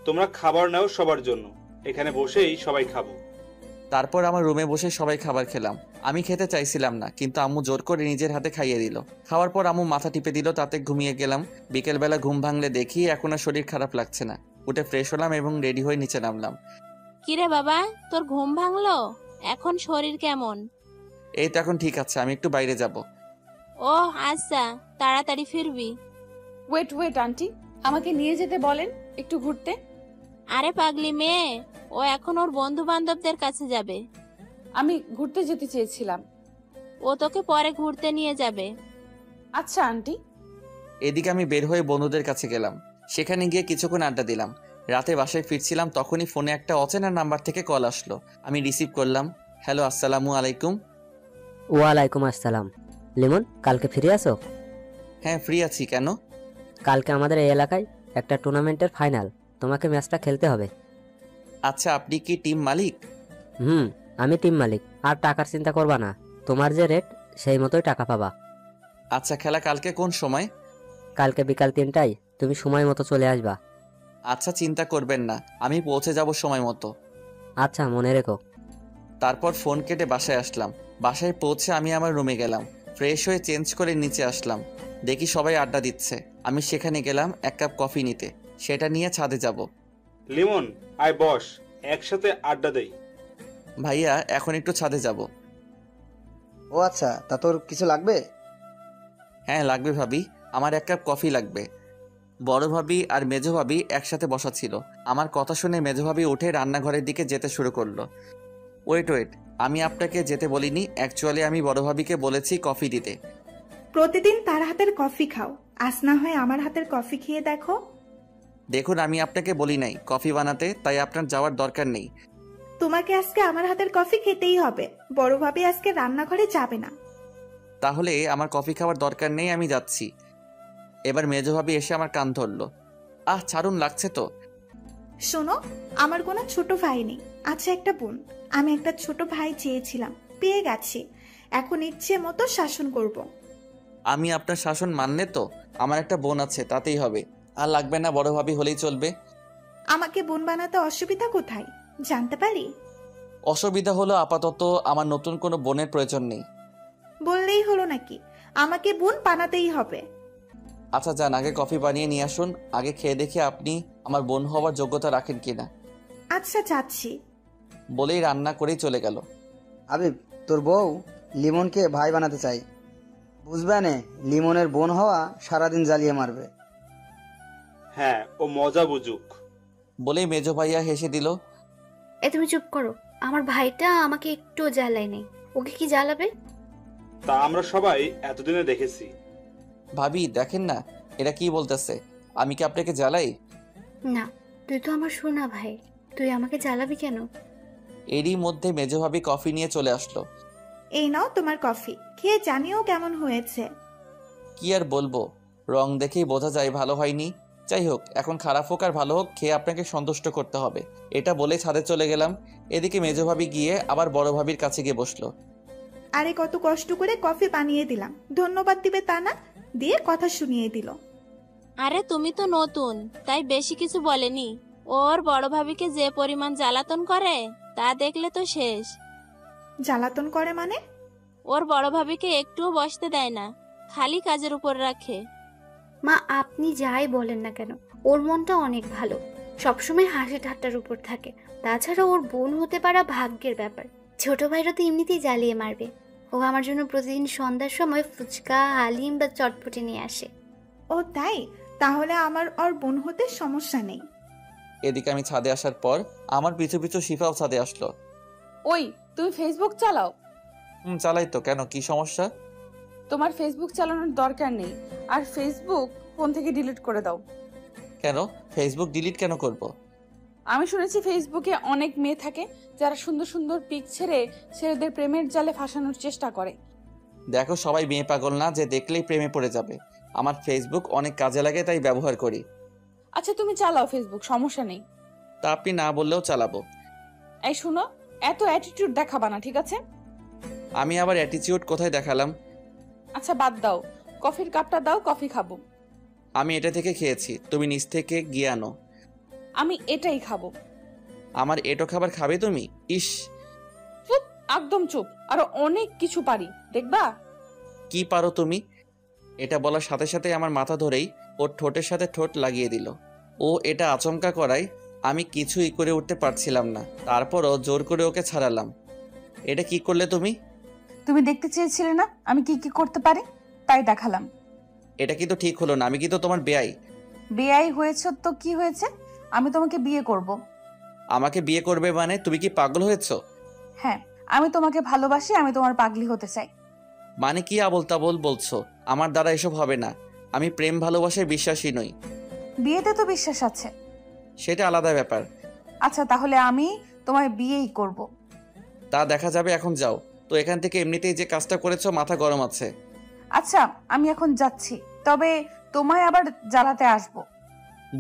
তোমরা খাবার নাও সবার জন্য, এখানে বসেই সবাই খাবো। তারপর আমার রুমে বসে সবাই খাবার খেলাম। আমি খেতে চাইছিলাম না, কিন্তু আম্মু জোর করে নিজের হাতে খাইয়ে দিল। খাওয়ার পর আম্মু মাথা টিপে দিল, তাতে ঘুমিয়ে গেলাম। বিকেলবেলা ঘুম ভাঙলে দেখি এখন আর শরীর খারাপ লাগছে না। উঠে ফ্রেশ হলাম এবং রেডি হয়ে নিচে নামলাম। কিরে বাবা, তোর ঘুম ভাঙলো? এখন শরীর কেমন? এই তো এখন ঠিক আছে, আমি একটু বাইরে যাব। ও আচ্ছা, তাড়াতাড়ি ফিরবি। ওয়েট আন্টি, আমাকে নিয়ে যেতে বলেন একটু ঘুরতে। আরে পাগলি মেয়ে, ও এখন ওর বন্ধু বান্ধবদের কাছে যাবে। আমি ঘুরতে যেতে চেয়েছিলাম। ও তোকে পরে ঘুরতে নিয়ে যাবে। আচ্ছা আন্টি। এদিকে আমি বের হয়ে বন্ধুদের কাছে গেলাম। সেখানে গিয়ে কিছুক্ষণ আড্ডা দিলাম। রাতে বাসায় ফিরছিলাম, তখনই ফোনে একটা অচেনা নাম্বার থেকে কল আসলো। আমি রিসিভ করলাম। হ্যালো, আসসালামু আলাইকুম। ওয়ালাইকুম আসসালাম। লিমন, কালকে ফিরে আসো? হ্যাঁ ফ্রি আছি, কেন? কালকে আমাদের এই এলাকায় একটা টুর্নামেন্টের ফাইনাল, তোমাকে ম্যাচটা খেলতে হবে। আচ্ছা, আপনি কি টিম মালিক? আমি টিম মালিক। আর টাকার চিন্তা করবা না, তোমার যে রেট সেই মতোই টাকা পাবা। আচ্ছা, খেলা কালকে কোন সময়? কালকে বিকাল 3টায় তুমি সময় মতো চলে আসবা। আচ্ছা, চিন্তা করবেন না, আমি পৌঁছে যাব সময় মতো। আচ্ছা, মনে রেখো। তারপর ফোন কেটে বাসায় আসলাম। বাসায় পৌঁছে আমি আমার রুমে গেলাম। ফ্রেশ হয়ে চেঞ্জ করে নিচে আসলাম। দেখি সবাই আড্ডা দিচ্ছে। আমি সেখানে গেলাম এক কাপ কফি নিতে। সেটা নিয়ে ছাদে যাব। লিমন, আয় বস, একসাথে আড্ডা দেই। ভাইয়া এখন একটু ছাদে যাব। ও আচ্ছা, তা তোর কিছু লাগবে? হ্যাঁ লাগবে ভাবি, আমার 1 কাপ কফি লাগবে। বড় ভাবি আর মেজো ভাবি একসাথে বসা ছিল। আমার কথা শুনে মেজো ভাবি উঠে রান্নাঘরের দিকে যেতে শুরু করলো। ওয়েট, আমি আপনাকে যেতে বলিনি, অ্যাকচুয়ালি আমি বড় ভাবিকে বলেছি কফি দিতে। প্রতিদিন তার হাতের কফি খাও, আজ না হয় আমার হাতের কফি খেয়ে দেখো। দেখুন আমি আপনাকে বলি নাই কফি বানাতে, তাই আপনার যাওয়ার দরকার নেই। তোমাকে আজকে আমার হাতের কফি খেতেই হবে। বড় ভাবি আজকে রান্নাঘরে যাবে না। তাহলে আমার কফি খাওয়ার দরকার নেই, আমি যাচ্ছি। এবার মেজো ভাবি এসে আমার কান ধরলো। ছাড়ুন, লাগছে তো। শোনো, আমার কোনো ছোট ভাই নেই, আছে একটা বোন। আমি একটা ছোট ভাই চেয়েছিলাম, পেয়ে গেছি। এখন ইচ্ছে মতো শাসন করব। আমি আপনার শাসন মানলে তো আমার একটা বোন আছে, তাতেই হবে। আর লাগবে না, বড় ভাবি হলেই চলবে। আমাকে বোন বানাতে অসুবিধা কোথায় জানতে পারি? অসুবিধা হলো আপাতত আমার নতুন কোনো বোনের প্রয়োজন নেই। বললেই হলো নাকি? আমাকে বোন বানাতেই হবে। আচ্ছা যান, আগে কফি বানিয়ে নিয়ে আসুন, আগে খেয়ে দেখি আপনি আমার বোন হওয়ার যোগ্যতা রাখেন কিনা। আচ্ছা যাচ্ছি বলেই রান্না করেই চলে গেল। আবিব, তোর বউ লিমনকে ভাই বানাতে চাই, বুঝবে না? লিমনের বোন হওয়া সারাদিন জ্বালিয়ে মারবে। হ্যাঁ, ও মজা বুঝুক। বলেই মেজো ভাইয়া হেসে দিল। তুমি চুপ করো, আমার ভাইটা আমাকে একটু জ্বালায় নেই, ওকে কি জ্বালাবে? তা আমরা সবাই এতদিনে দেখেছি। ভাবি দেখেন না এরা কি বলতেছে, আমি কি আপনাকে জ্বালাই? না, তুই তো আমার সোনা ভাই, তুই আমাকে জ্বালাবি কেন? এরই মধ্যে মেজো ভাবি কফি নিয়ে চলে আসলো। এই নাও তোমার কফি, খেয়ে জানিও কেমন হয়েছে। কি আর বলবো, রং দেখেই বোঝা যায় ভালো হয়নি। যাই হোক, এখন খারাপ হোক আর ভালো হোক, খেয়ে আপনাকে সন্তুষ্ট করতে হবে। এটা বলে ছাদে চলে গেলাম। এদিকে মেজো ভাবি গিয়ে আবার বড় ভাবির কাছে গিয়ে বসলো। আরে কত কষ্ট করে কফি বানিয়ে দিলাম, ধন্যবাদ দিবে তা না, দিয়ে কথা শুনিয়ে দিল। আরে তুমি তো নতুন, তাই বেশি কিছু বলেনি। ওর বড় ভাবিকে যে পরিমাণ জ্বালাতন করে তা দেখলে তো শেষ। জ্বালাতন করে মানে? ওর বড় ভাবিকে একটুও বসতে দেয় না, খালি কাজের উপর রাখে। মা আপনি যাই বলেন না কেন, ওর মনটা অনেক ভালো, সবসময় হাসি ঠাট্টার উপর থাকে। তাছাড়া ওর বোন হতে পারা ভাগ্যের ব্যাপার। ছোট ভাইরা তো এমনিতেই জ্বালিয়ে মারবে। ও আমার জন্য প্রতিদিন সন্ধ্যার সময় ফুচকা, হালিম বা চটপটি নিয়ে আসে। ও তাই? তাহলে আমার ওর বোন হতে সমস্যা নেই। এদিকে আমি ছাদে আসার পর আমার পিছু পিছু শিফাও ছাদে আসলো। ওই, তুমি ফেসবুক চালাও? চালাই তো, কেন কি সমস্যা? তোমার ফেসবুক চালানোর দরকার নেই, আর ফেসবুক ফোন থেকে ডিলিট করে দাও। কেন ফেসবুক ডিলিট কেন করব? আমি শুনেছি ফেসবুকে অনেক মেয়ে থাকে যারা সুন্দর সুন্দর পিক ছেড়ে ছেলেদের প্রেমের জালে ফাঁসানোর চেষ্টা করে। দেখো, সবাই মেয়ে পাগল না যে দেখলেই প্রেমে পড়ে যাবে। আমার ফেসবুক অনেক কাজে লাগে, তাই ব্যবহার করি। আচ্ছা তুমি চালাও ফেসবুক, সমস্যা নেই। তা আপনি না বললেও চালাবো। এই শুনো, এত অ্যাটিটিউড দেখাবা না, ঠিক আছে? আমি আবার অ্যাটিটিউড কোথায় দেখালাম? আচ্ছা বাদ দাও, কফির কাপটা দাও, কফি খাবো। আমি এটা থেকে খেয়েছি, তুমি নিচ থেকে গিয়ে আনো। আমি এটাই খাবো। আমার এটো খাবার খাবে তুমি? ইস, চুপ, একদম চুপ। আরো অনেক কিছু পারি, দেখবা। কি পারো তুমি? এটা বলার সাথে সাথে আমার মাথা ধরেই ওর ঠোঁটের সাথে ঠোঁট লাগিয়ে দিল। ও এটা আচমকা করায় আমি কিছুই করে উঠতে পারছিলাম না। তারপরও জোর করে ওকে ছাড়ালাম। এটা কি করলে তুমি? তুমি দেখতে চেয়েছিলে না আমি কি কি করতে পারি, তাই দেখালাম। এটা কিন্তু ঠিক হলো না, আমি কিন্তু তোমার বেয়াই। বেয়াই হয়েছে তো কি হয়েছে, আমি তোমাকে বিয়ে করব। আমাকে বিয়ে করবে মানে? তুমি কি পাগল হয়েছো? হ্যাঁ, আমি তোমাকে ভালোবাসি, আমি তোমার পাগলি হতে চাই। মানে কি আবল তাবল বলছো? আমার দ্বারা এসব হবে না। আমি প্রেম ভালোবাসায় বিশ্বাসী নই। বিয়েতে তো বিশ্বাস আছে। সেটা আলাদা ব্যাপার। আচ্ছা তাহলে আমি তোমায় বিয়েই করব। তা দেখা যাবে, এখন যাও তো এখান থেকে। এমনিতেই যে কাজটা করেছো মাথা গরম আছে। আচ্ছা আমি এখন যাচ্ছি, তবে তোমায় আবার জ্বালাতে আসবো।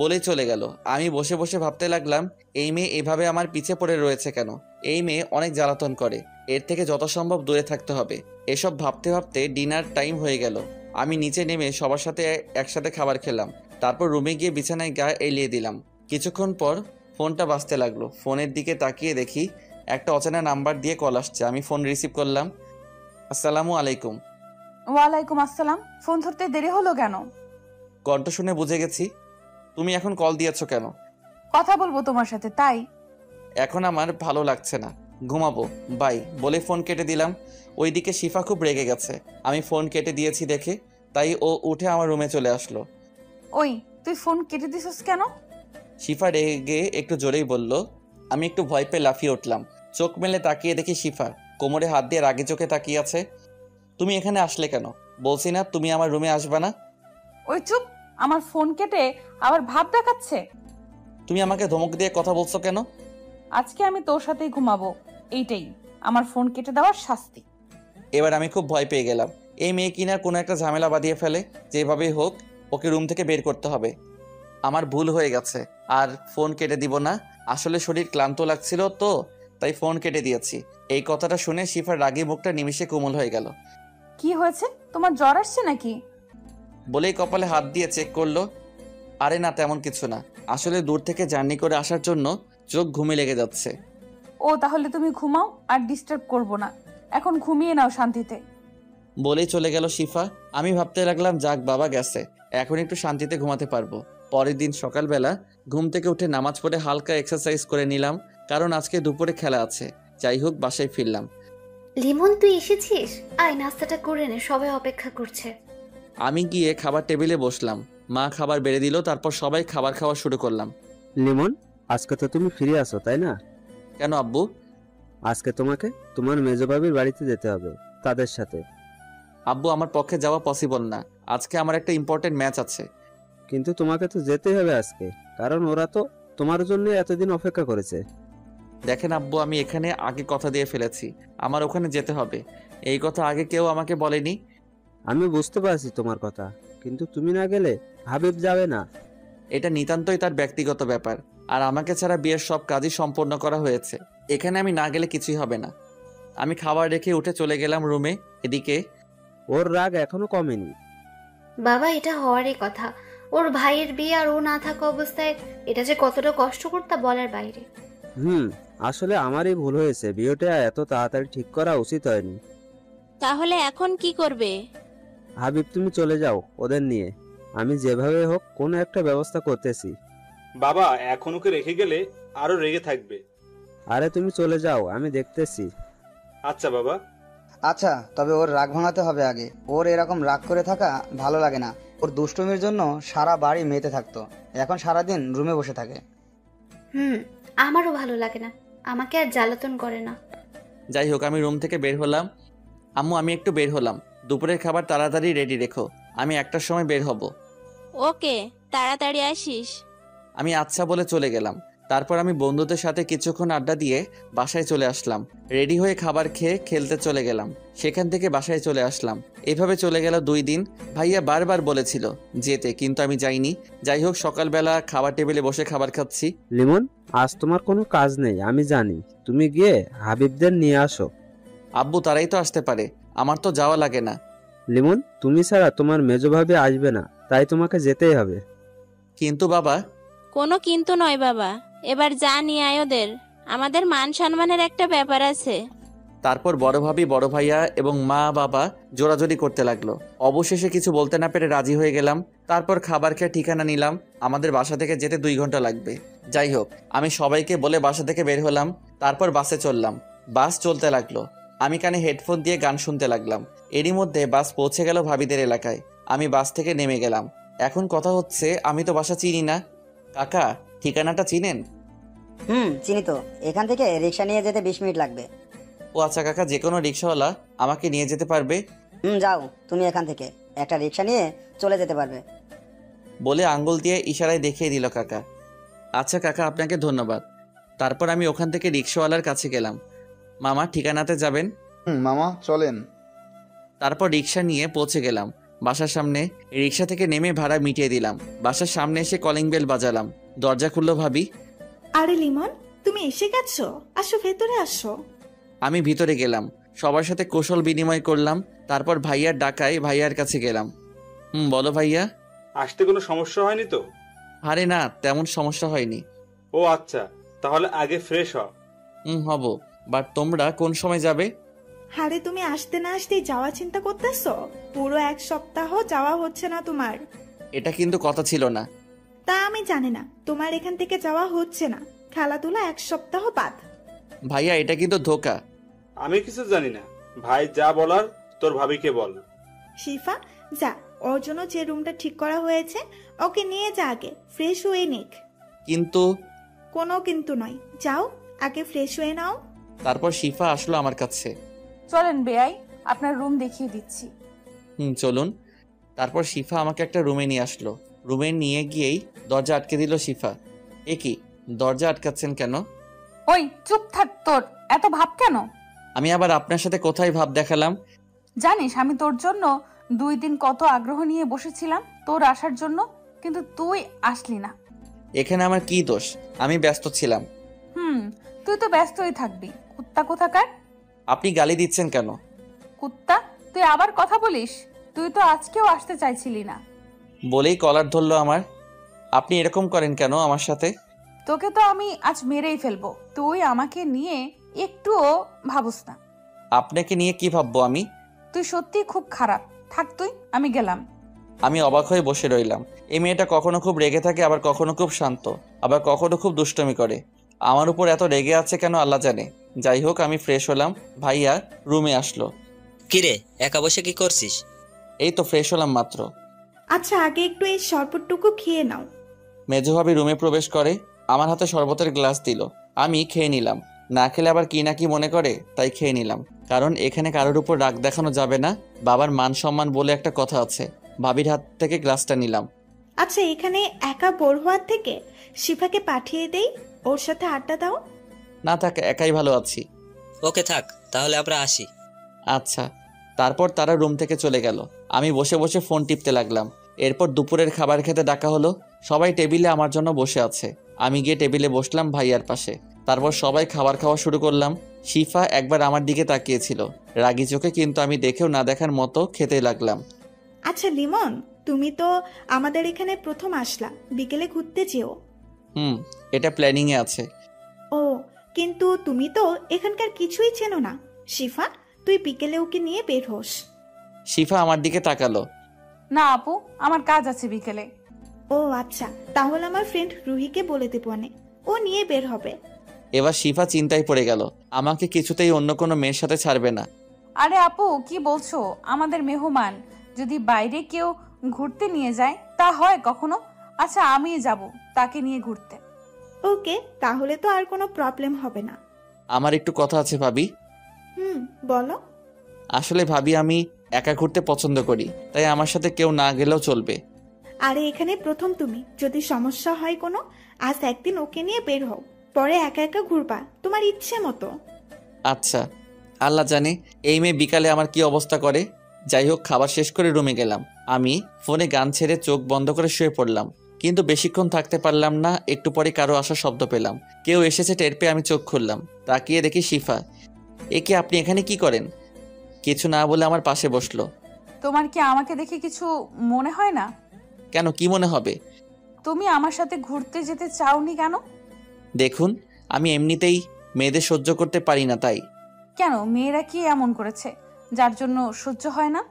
বলেই চলে গেল। আমি বসে বসে ভাবতে লাগলাম, এই মেয়ে এভাবে আমার পিছে পড়ে রয়েছে কেন? এই মেয়ে অনেক জ্বালাতন করে, এর থেকে যত সম্ভব দূরে থাকতে হবে। এসব ভাবতে ভাবতে ডিনার টাইম হয়ে গেল। আমি নিচে নেমে সবার সাথে একসাথে খাবার খেলাম। তারপর রুমে গিয়ে বিছানায় গা এলিয়ে দিলাম। কিছুক্ষণ পর ফোনটা বাজতে লাগলো। ফোনের দিকে তাকিয়ে দেখি একটা অচেনা নাম্বার দিয়ে কল আসছে। আমি ফোন রিসিভ করলাম। আসসালামু আলাইকুম। ওয়ালাইকুম আসসালাম। ফোন ধরতে দেরি হলো কেন? কণ্ঠ শুনে বুঝে গেছি। তুমি এখন কল দিয়েছো কেন? কথা বলবো তোমার সাথে, তাই। এখন আমার ভালো লাগছে না, ঘুমাবো, বাই বলে ফোন কেটে দিলাম। ওইদিকে শিফা খুব রেগে গেছে আমি ফোন কেটে দিয়েছি দেখে, তাই ও উঠে আমার রুমে চলে আসলো। ওই তুই ফোন কেটে দিছিস কেন? শিফা রেগে একটু জোরেই বলল। আমি একটু ভয় পেয়ে লাফিয়ে উঠলাম। চোখ মেলে তাকিয়ে দেখি শিফা কোমরে হাত দিয়ে রাগে চোখে তাকিয়ে আছে। তুমি এখানে আসলে কেন? বলছি না তুমি আমার রুমে আসবে না? ওই চুপ, আমার ফোন কেটে আবার ভাব দেখাচ্ছে। তুমি আমাকে ধমক দিয়ে কথা বলছো কেন? আজকে আমি তোর সাথেই ঘুমাবো, এইটাই আমার ফোন কেটে দেওয়ার শাস্তি। এবার আমি খুব ভয় পেয়ে গেলাম। এই মেয়ে কিনা কোনো একটা ঝামেলা বাঁধিয়ে ফেলে, যেভাবেই হোক ওকে রুম থেকে বের করতে হবে। আমার ভুল হয়ে গেছে, আর ফোন কেটে দিব না। আসলে শরীর ক্লান্ত লাগছিল তো, তাই ফোন কেটে দিয়েছি। এই কথাটা শুনে শিফার রাগী মুখটা নিমিষে কোমল হয়ে গেল। কি হয়েছে, তোমার জ্বর আসছে নাকি? বলেই কপালে হাত দিয়ে চেক করলো। আরে না, তেমন কিছু না। আসলে দূর থেকে জার্নি করে আসার জন্য চোখ ঘুমে লেগে যাচ্ছে। ও তাহলে তুমি ঘুমাও, আর ডিস্টার্ব করব না, এখন ঘুমিয়ে নাও শান্তিতে। বলেই চলে গেল শিফা। আমি ভাবতে লাগলাম যাক বাবা গেছে, এখন একটু শান্তিতে ঘুমাতে পারবো। পরের দিন সকালবেলা ঘুম থেকে উঠে নামাজ পড়ে হালকা এক্সারসাইজ করে নিলাম, কারণ আজকে দুপুরে খেলা আছে। যাই হোক বাসায় ফিরলাম। লিমন তুই এসেছিস, আয় নাস্তাটা করে নে, সবাই অপেক্ষা করছে। আমি গিয়ে খাবার টেবিলে বসলাম। মা খাবার বেড়ে দিল, তারপর সবাই খাবার খাওয়া শুরু করলাম। লিমন, আজকে তো তুমি ফিরে আসো তাই না? কেন আব্বু? আজকে তোমাকে তোমার মেজো ভাবির বাড়িতে যেতে হবে, তাদের সাথে। আব্বু আমার পক্ষে যাওয়া পসিবল না, আজকে আমার একটা ইম্পর্টেন্ট ম্যাচ আছে। কিন্তু তোমাকে তো যেতেই হবে আজকে, কারণ ওরা তো তোমার জন্য এতদিন অপেক্ষা করেছে। দেখেন আব্বু, আমি এখানে আগে কথা দিয়ে ফেলেছি, আমার ওখানে যেতে হবে। এই কথা আগে কেউ আমাকে বলেনি। আমি বুঝতে পারছি তোমার কথা, কিন্তু তুমি না গেলে হাবিব যাবে না। এটা নিতান্তই তার ব্যক্তিগত ব্যাপার, আর আমাকে ছাড়া বিয়ের সব কাজই সম্পন্ন করা হয়েছে। এখানে আমি না গেলে কিছুই হবে না। আমি খাবার রেখে উঠে চলে গেলাম রুমে। এদিকে ওর রাগ এখনো কমেনি। বাবা এটা হওয়ারই কথা, ওর ভাইয়ের বিয়ে আর ও না থাকা অবস্থায় এটা যে কতটা কষ্টকর তা বলার বাইরে। আসলে আমারই ভুল হয়েছে, বিয়েটা এত তাড়াতাড়ি ঠিক করা উচিত হয়নি। তাহলে এখন কি করবে? হাবিব তুমি চলে যাও ওদের নিয়ে, আমি যেভাবে হোক কোনো একটা ব্যবস্থা করতেছি। বাবা এখন ওকে রেখে গেলে আরো রেগে থাকবে। আরে তুমি চলে যাও, আমি দেখতেছি। আচ্ছা বাবা। আচ্ছা, তবে ওর রাগ ভাঙাতে হবে আগে। ওর এরকম রাগ করে থাকা ভালো লাগে না। ওর দুষ্টুমির জন্য সারা বাড়ি মেতে থাকতো, এখন সারাদিন রুমে বসে থাকে। আমারও ভালো লাগে না, আমাকে আর জ্বালাতন করে না। যাই হোক আমি রুম থেকে বের হলাম। আম্মু আমি একটু বের হলাম, দুপুরের খাবার তাড়াতাড়ি রেডি রেখো, আমি 1টার সময় বের হব। ওকে, তাড়াতাড়ি আসিস। আমি আচ্ছা বলে চলে গেলাম। তারপর আমি বন্ধুদের সাথে কিছুক্ষণ আড্ডা দিয়ে বাসায় চলে আসলাম। রেডি হয়ে খাবার খেয়ে খেলতে চলে গেলাম, সেখান থেকে বাসায় চলে আসলাম। এভাবে চলে গেল 2 দিন। ভাইয়া বারবার বলেছিল যেতে, কিন্তু আমি যাইনি। যাই হোক সকালবেলা খাবার টেবিলে বসে খাবার খাচ্ছি। লিমন, আজ তোমার কোনো কাজ নেই আমি জানি, তুমি গিয়ে হাবিবদের নিয়ে আসো। আব্বু তারাই তো আসতে পারে, আমার তো যাওয়া লাগে না। লিমন, তুমি ছাড়া তোমার মেজো ভাবি আসবে না, তাই তোমাকে যেতেই হবে। কিন্তু বাবা। কোনো কিন্তু নয় বাবা, এবার যা নিয়ে আয় ওদের, আমাদের মান সম্মানের একটা ব্যাপার আছে। তারপর বড় ভাবি, বড় ভাইয়া এবং মা বাবা জোরাজোরি করতে লাগলো। অবশেষে কিছু বলতে না পেরে রাজি হয়ে গেলাম। তারপর খাবার খেয়ে ঠিকানা নিলাম। আমাদের বাসা থেকে যেতে 2 ঘন্টা লাগবে। যাই হোক আমি সবাইকে বলে বাসা থেকে বের হলাম। তারপর বাসে চললাম। বাস চলতে লাগলো, আমি কানে হেডফোন দিয়ে গান শুনতে লাগলাম। এরই মধ্যে বাস পৌঁছে গেল ভাবিদের এলাকায়। আমি বাস থেকে নেমে গেলাম। এখন কথা হচ্ছে আমি তো বাসা চিনি না। কাকা ঠিকানাটা চিনেন? চিনি তো, এখান থেকে রিক্সা নিয়ে যেতে 20 মিনিট লাগবে। ও আচ্ছা কাকা, যে কোনো রিক্সাওয়ালা আমাকে নিয়ে যেতে পারবে? যাও, তুমি এখান থেকে একটা রিক্সা নিয়ে চলে যেতে পারবে। বলে আঙ্গুল দিয়ে ইশারায় দেখিয়ে দিল কাকা। আচ্ছা কাকা, আপনাকে ধন্যবাদ। তারপর আমি ওখান থেকে রিক্সাওয়ালার কাছে গেলাম। মামা ঠিকানাতে যাবেন? মামা চলেন। তারপর রিক্সা নিয়ে পৌঁছে গেলাম বাসার সামনে। রিক্সা থেকে নেমে ভাড়া মিটিয়ে দিলাম। বাসার সামনে এসে কলিং বেল বাজালাম। দরজা খুললো ভাবি। আরে লিমন, তুমি এসে গেছো, আসো ভেতরে আসো। আমি ভিতরে গেলাম, সবার সাথে কৌশল বিনিময় করলাম। তারপর ভাইয়ার ডাকায় ভাইয়ার কাছে গেলাম। বলো ভাইয়া। আসতে কোনো সমস্যা হয়নি তো? আরে না, তেমন সমস্যা হয়নি। ও আচ্ছা, তাহলে আগে ফ্রেশ হ। হব, বাট তোমরা কোন সময় যাবে? আরে তুমি আসতে না আসতেই যাওয়া চিন্তা করতেছো? পুরো 1 সপ্তাহ যাওয়া হচ্ছে না তোমার। এটা কিন্তু কথা ছিল না। তা আমি জানি না, তোমার এখান থেকে যাওয়া হচ্ছে না, খেলাধুলা 1 সপ্তাহ বাদ। ভাইয়া এটা কিন্তু ধোকা। আমি কিছু জানি না, ভাই যা বলার তোর ভাবিকে বল। শিফা যা, ওর জন্য যে রুমটা ঠিক করা হয়েছে ওকে নিয়ে যা, আগে ফ্রেশ হয়ে নিক। কিন্তু কোনো কিন্তু নয়, যাও আগে ফ্রেশ হয়ে নাও। তারপর শিফা আসলো আমার কাছে। চলেন বেয়াই, আপনার রুম দেখিয়ে দিচ্ছি। চলুন। তারপর শিফা আমাকে একটা রুমে নিয়ে আসলো। রুমে নিয়ে গিয়েই দরজা আটকে দিল শিফা। এ কি, দরজা আটকাচ্ছেন কেন? ওই চুপ থাক, তোর এত ভাব কেন? আমি আবার আপনার সাথে কোথায় ভাব দেখালাম? জানিস আমি তোর জন্য 2 দিন কত আগ্রহ নিয়ে বসেছিলাম তোর আসার জন্য, কিন্তু তুই আসলি না। এখানে আমার কি দোষ? আমি ব্যস্ত ছিলাম। তুই তো ব্যস্তই থাকবি, কুত্তা কোথাকার। আপনি গালি দিচ্ছেন কেন? কুত্তা, তুই আবার কথা বলিস? তুই তো আজকেও আসতে চাইছিলি না। বলেই কলার ধরলো আমার। আপনি এরকম করেন কেন আমার সাথে? তোকে তো আমি আজ মেরেই ফেলবো। তুই আমাকে নিয়ে একটুও ভাবুস না। আপনাকে নিয়ে কি ভাববো আমি? তুই সত্যি খুব খারাপ। থাক তুই, আমি গেলাম। আমি অবাক হয়ে বসে রইলাম। এই মেয়েটা কখনো খুব রেগে থাকে, আবার কখনো খুব শান্ত, আবার কখনো খুব দুষ্টমি করে। আমার উপর এত রেগে আছে কেন আল্লাহ জানে। যাই হোক, আমি ফ্রেশ হলাম। ভাইয়া রুমে আসলো। কিরে, একা বসে কি করছিস? এই তো ফ্রেশ হলাম মাত্র। আচ্ছা আগে একটু এই শরবতটুকু খেয়ে নাও। মেজো ভাবি রুমে প্রবেশ করে আমার হাতে শরবতের গ্লাস দিল। আমি খেয়ে নিলাম। না খেলে আবার কি না কি মনে করে, তাই খেয়ে নিলাম। কারণ এখানে কারোর উপর রাগ দেখানো যাবে না, বাবার মান সম্মান বলে একটা কথা আছে। ভাবির হাত থেকে গ্লাসটা নিলাম। আচ্ছা এখানে একা বোর হওয়ার থেকে শিফাকে পাঠিয়ে দেই, ওর সাথে আড্ডা দাও। না থাক, একাই ভালো আছি। ওকে থাক, তাহলে আমরা আসি। আচ্ছা। তারপর তারা রুম থেকে চলে গেল। আমি বসে বসে ফোন টিপতে লাগলাম। এরপর দুপুরের খাবার খেতে ডাকা হলো। সবাই টেবিলে আমার জন্য বসে আছে। আমি গিয়ে টেবিলে বসলাম ভাইয়ার পাশে। তারপর সবাই খাবার খাওয়া শুরু করলাম। শিফা একবার আমার দিকে তাকিয়েছিল রাগি চোখে, কিন্তু আমি দেখেও না দেখার মতো খেতে লাগলাম। আচ্ছা লিমন, তুমি তো আমাদের এখানে প্রথম আসলা, বিকেলে ঘুরতে যেও। এটা প্ল্যানিং এ আছে। ও, কিন্তু তুমি তো এখানকার কিছুই চেনো না। শিফা, তুই বিকেলে ওকে নিয়ে বের হোস। শিফা আমার দিকে তাকালো। না আপু, আমার কাজ আছে বিকেলে। ও আচ্ছা, তাহলে আমার ফ্রেন্ড রুহিকে বলে দেবো, ও নিয়ে বের হবে। এবার শিফা চিন্তায় পড়ে গেল। আমাকে কিছুতেই অন্য কোনো মেয়ের সাথে ছাড়বে না। আরে আপু কি বলছো? আমাদের মেহমান যদি বাইরে কেউ ঘুরতে নিয়ে যায় তা হয় কখনো? আচ্ছা আমি যাব তাকে নিয়ে ঘুরতে। ওকে, তাহলে তো আর কোনো প্রবলেম হবে না। আমার একটু কথা আছে ভাবি। বলো। আসলে ভাবি, আমি একা ঘুরতে পছন্দ করি, তাই আমার সাথে কেউ না গেলেও চলবে। আরে এখানে প্রথম তুমি, যদি সমস্যা হয় কোনো, আজ একদিন ওকে নিয়ে বের হও, পরে একা একা ঘুরবা তোমার ইচ্ছে মতো। আচ্ছা, আল্লাহ জানে এই মেয়ে বিকালে আমার কি অবস্থা করে। যাই হোক, খাবার শেষ করে রুমে গেলাম। আমি ফোনে গান ছেড়ে চোখ বন্ধ করে শুয়ে পড়লাম, কিন্তু বেশিক্ষণ থাকতে পারলাম না। একটু পরে কারো আসার শব্দ পেলাম। কেউ এসেছে টের পেয়ে আমি চোখ খুললাম। তাকিয়ে দেখি শিফা। একে, আপনি এখানে কি করেন? কিছু না বলে আমার পাশে বসলো। তোমার কি আমাকে দেখে কিছু মনে হয় না? কেন, কি মনে হবে? তুমি আমার সাথে ঘুরতে যেতে চাওনি কেন? দেখুন, আমি এমনিতেই মেয়েদের সহ্য করতে পারি না, তাই। কেন, মেয়েরা কি এমন করেছে যার জন্য সহ্য হয় না?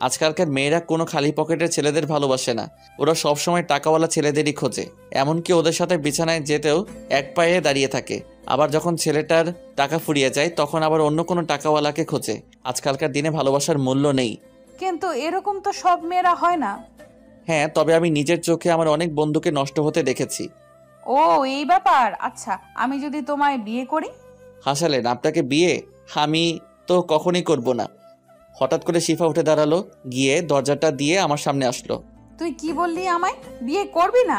আজকালকার মেয়েরা কোনো খালি পকেটের ছেলেদের ভালোবাসে না। ওরা সবসময় টাকাওয়ালা ছেলেদেরই খোঁজে। এমনকি ওদের সাথে বিছানায় যেতেও এক পায়ে দাঁড়িয়ে থাকে। আবার যখন ছেলেটার টাকা ফুরিয়ে যায়, তখন আবার অন্য কোনো টাকাওয়ালাকে খোঁজে। আজকালকার দিনে ভালোবাসার মূল্য নেই। কিন্তু এরকম তো সব মেয়েরা হয় না। হ্যাঁ, তবে আমি নিজের চোখে আমার অনেক বন্ধুকে নষ্ট হতে দেখেছি। ও এই ব্যাপার। আচ্ছা, আমি যদি তোমায় বিয়ে করি? হাসালেন? আপনাকে বিয়ে আমি তো কখনই করব না। হঠাৎ করে শিফা উঠে দাঁড়ালো, গিয়ে দরজাটা দিয়ে আমার সামনে আসলো। তুই কি বললি, আমায় বিয়ে করবি না?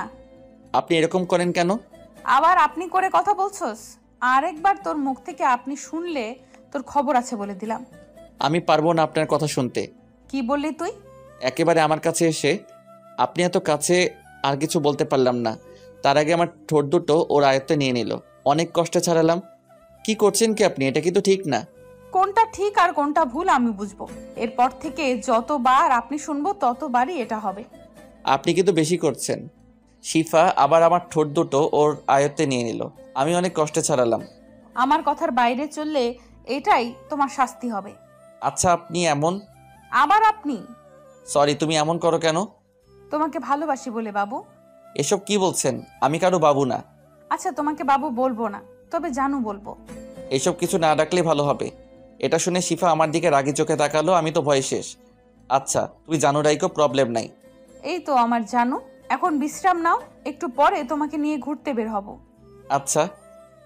আপনি এরকম করেন কেন? আবার আপনি করে কথা বলছস? আরেকবার তোর মুখ থেকে আপনি শুনলে তোর খবর আছে বলে দিলাম। আমি পারবো না আপনার কথা শুনতে। কি বললি তুই? একেবারে আমার কাছে এসে আপনি এত কাছে, আর কিছু বলতে পারলাম না। তার আগে আমার ঠোঁট দুটো ওর আয়ত্তে নিয়ে নিল। অনেক কষ্টে ছাড়ালাম। কি করছেন কি আপনি? এটা কিন্তু ঠিক না। কোনটা ঠিক আর কোনটা ভুল আমি বুঝবো। এরপর থেকে যতবার আপনি শুনবো ততবারই এটা হবে। আপনি কিন্তু বেশি করছেন। শিফা আবার আমার ঠোঁট দুটো ওর আয়ত্তে নিয়ে নিল। আমি অনেক কষ্টে ছাড়ালাম। আমার কথার বাইরে চললে এটাই তোমার শাস্তি হবে। আচ্ছা, আপনি এমন। আবার আপনি? সরি, তুমি এমন করো কেন? তোমাকে ভালোবাসি বলে বাবু। এসব কি বলছেন? আমি কারো বাবু না। আচ্ছা তোমাকে বাবু বলবো না, তবে জানু বলবো। এসব কিছু না ডাকলেই ভালো হবে। এটা শুনে শিফা আমার দিকে রাগি চোখে তাকালো। আমি তো ভয় শেষ। আচ্ছা তুই জানো রাইকো, প্রবলেম নাই। এই তো আমার জানু, এখন বিশ্রাম নাও, একটু পরে তোমাকে নিয়ে ঘুরতে বের হব। আচ্ছা।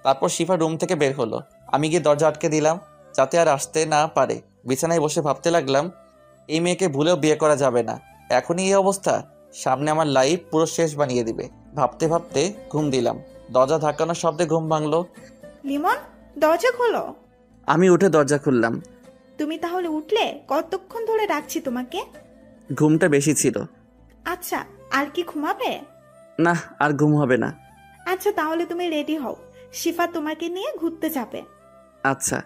তারপর শিফা রুম থেকে বের হলো। আমি গিয়ে দরজা আটকে দিলাম যাতে আর আসতে না পারে। বিছানায় বসে ভাবতে লাগলাম, এই মেয়েকে ভুলেও বিয়ে করা যাবে না। এখনই এই অবস্থা, সামনে আমার লাইফ পুরো শেষ বানিয়ে দিবে। ভাবতে ভাবতে ঘুম দিলাম। দরজা ধাক্কানোর শব্দে ঘুম ভাঙলো। লিমন, দরজা খোলো। আমি উঠে দরজা খুললাম। তুমি তাহলে উঠলে? কতক্ষণ ধরে ডাকছি তোমাকে। ঘুমটা বেশি ছিল। আচ্ছা, আর কি ঘুমাবে? না, আর ঘুম হবে না। আচ্ছা তাহলে তুমি রেডি হও, শিফা তোমাকে নিয়ে ঘুরতে যাবে। আচ্ছা।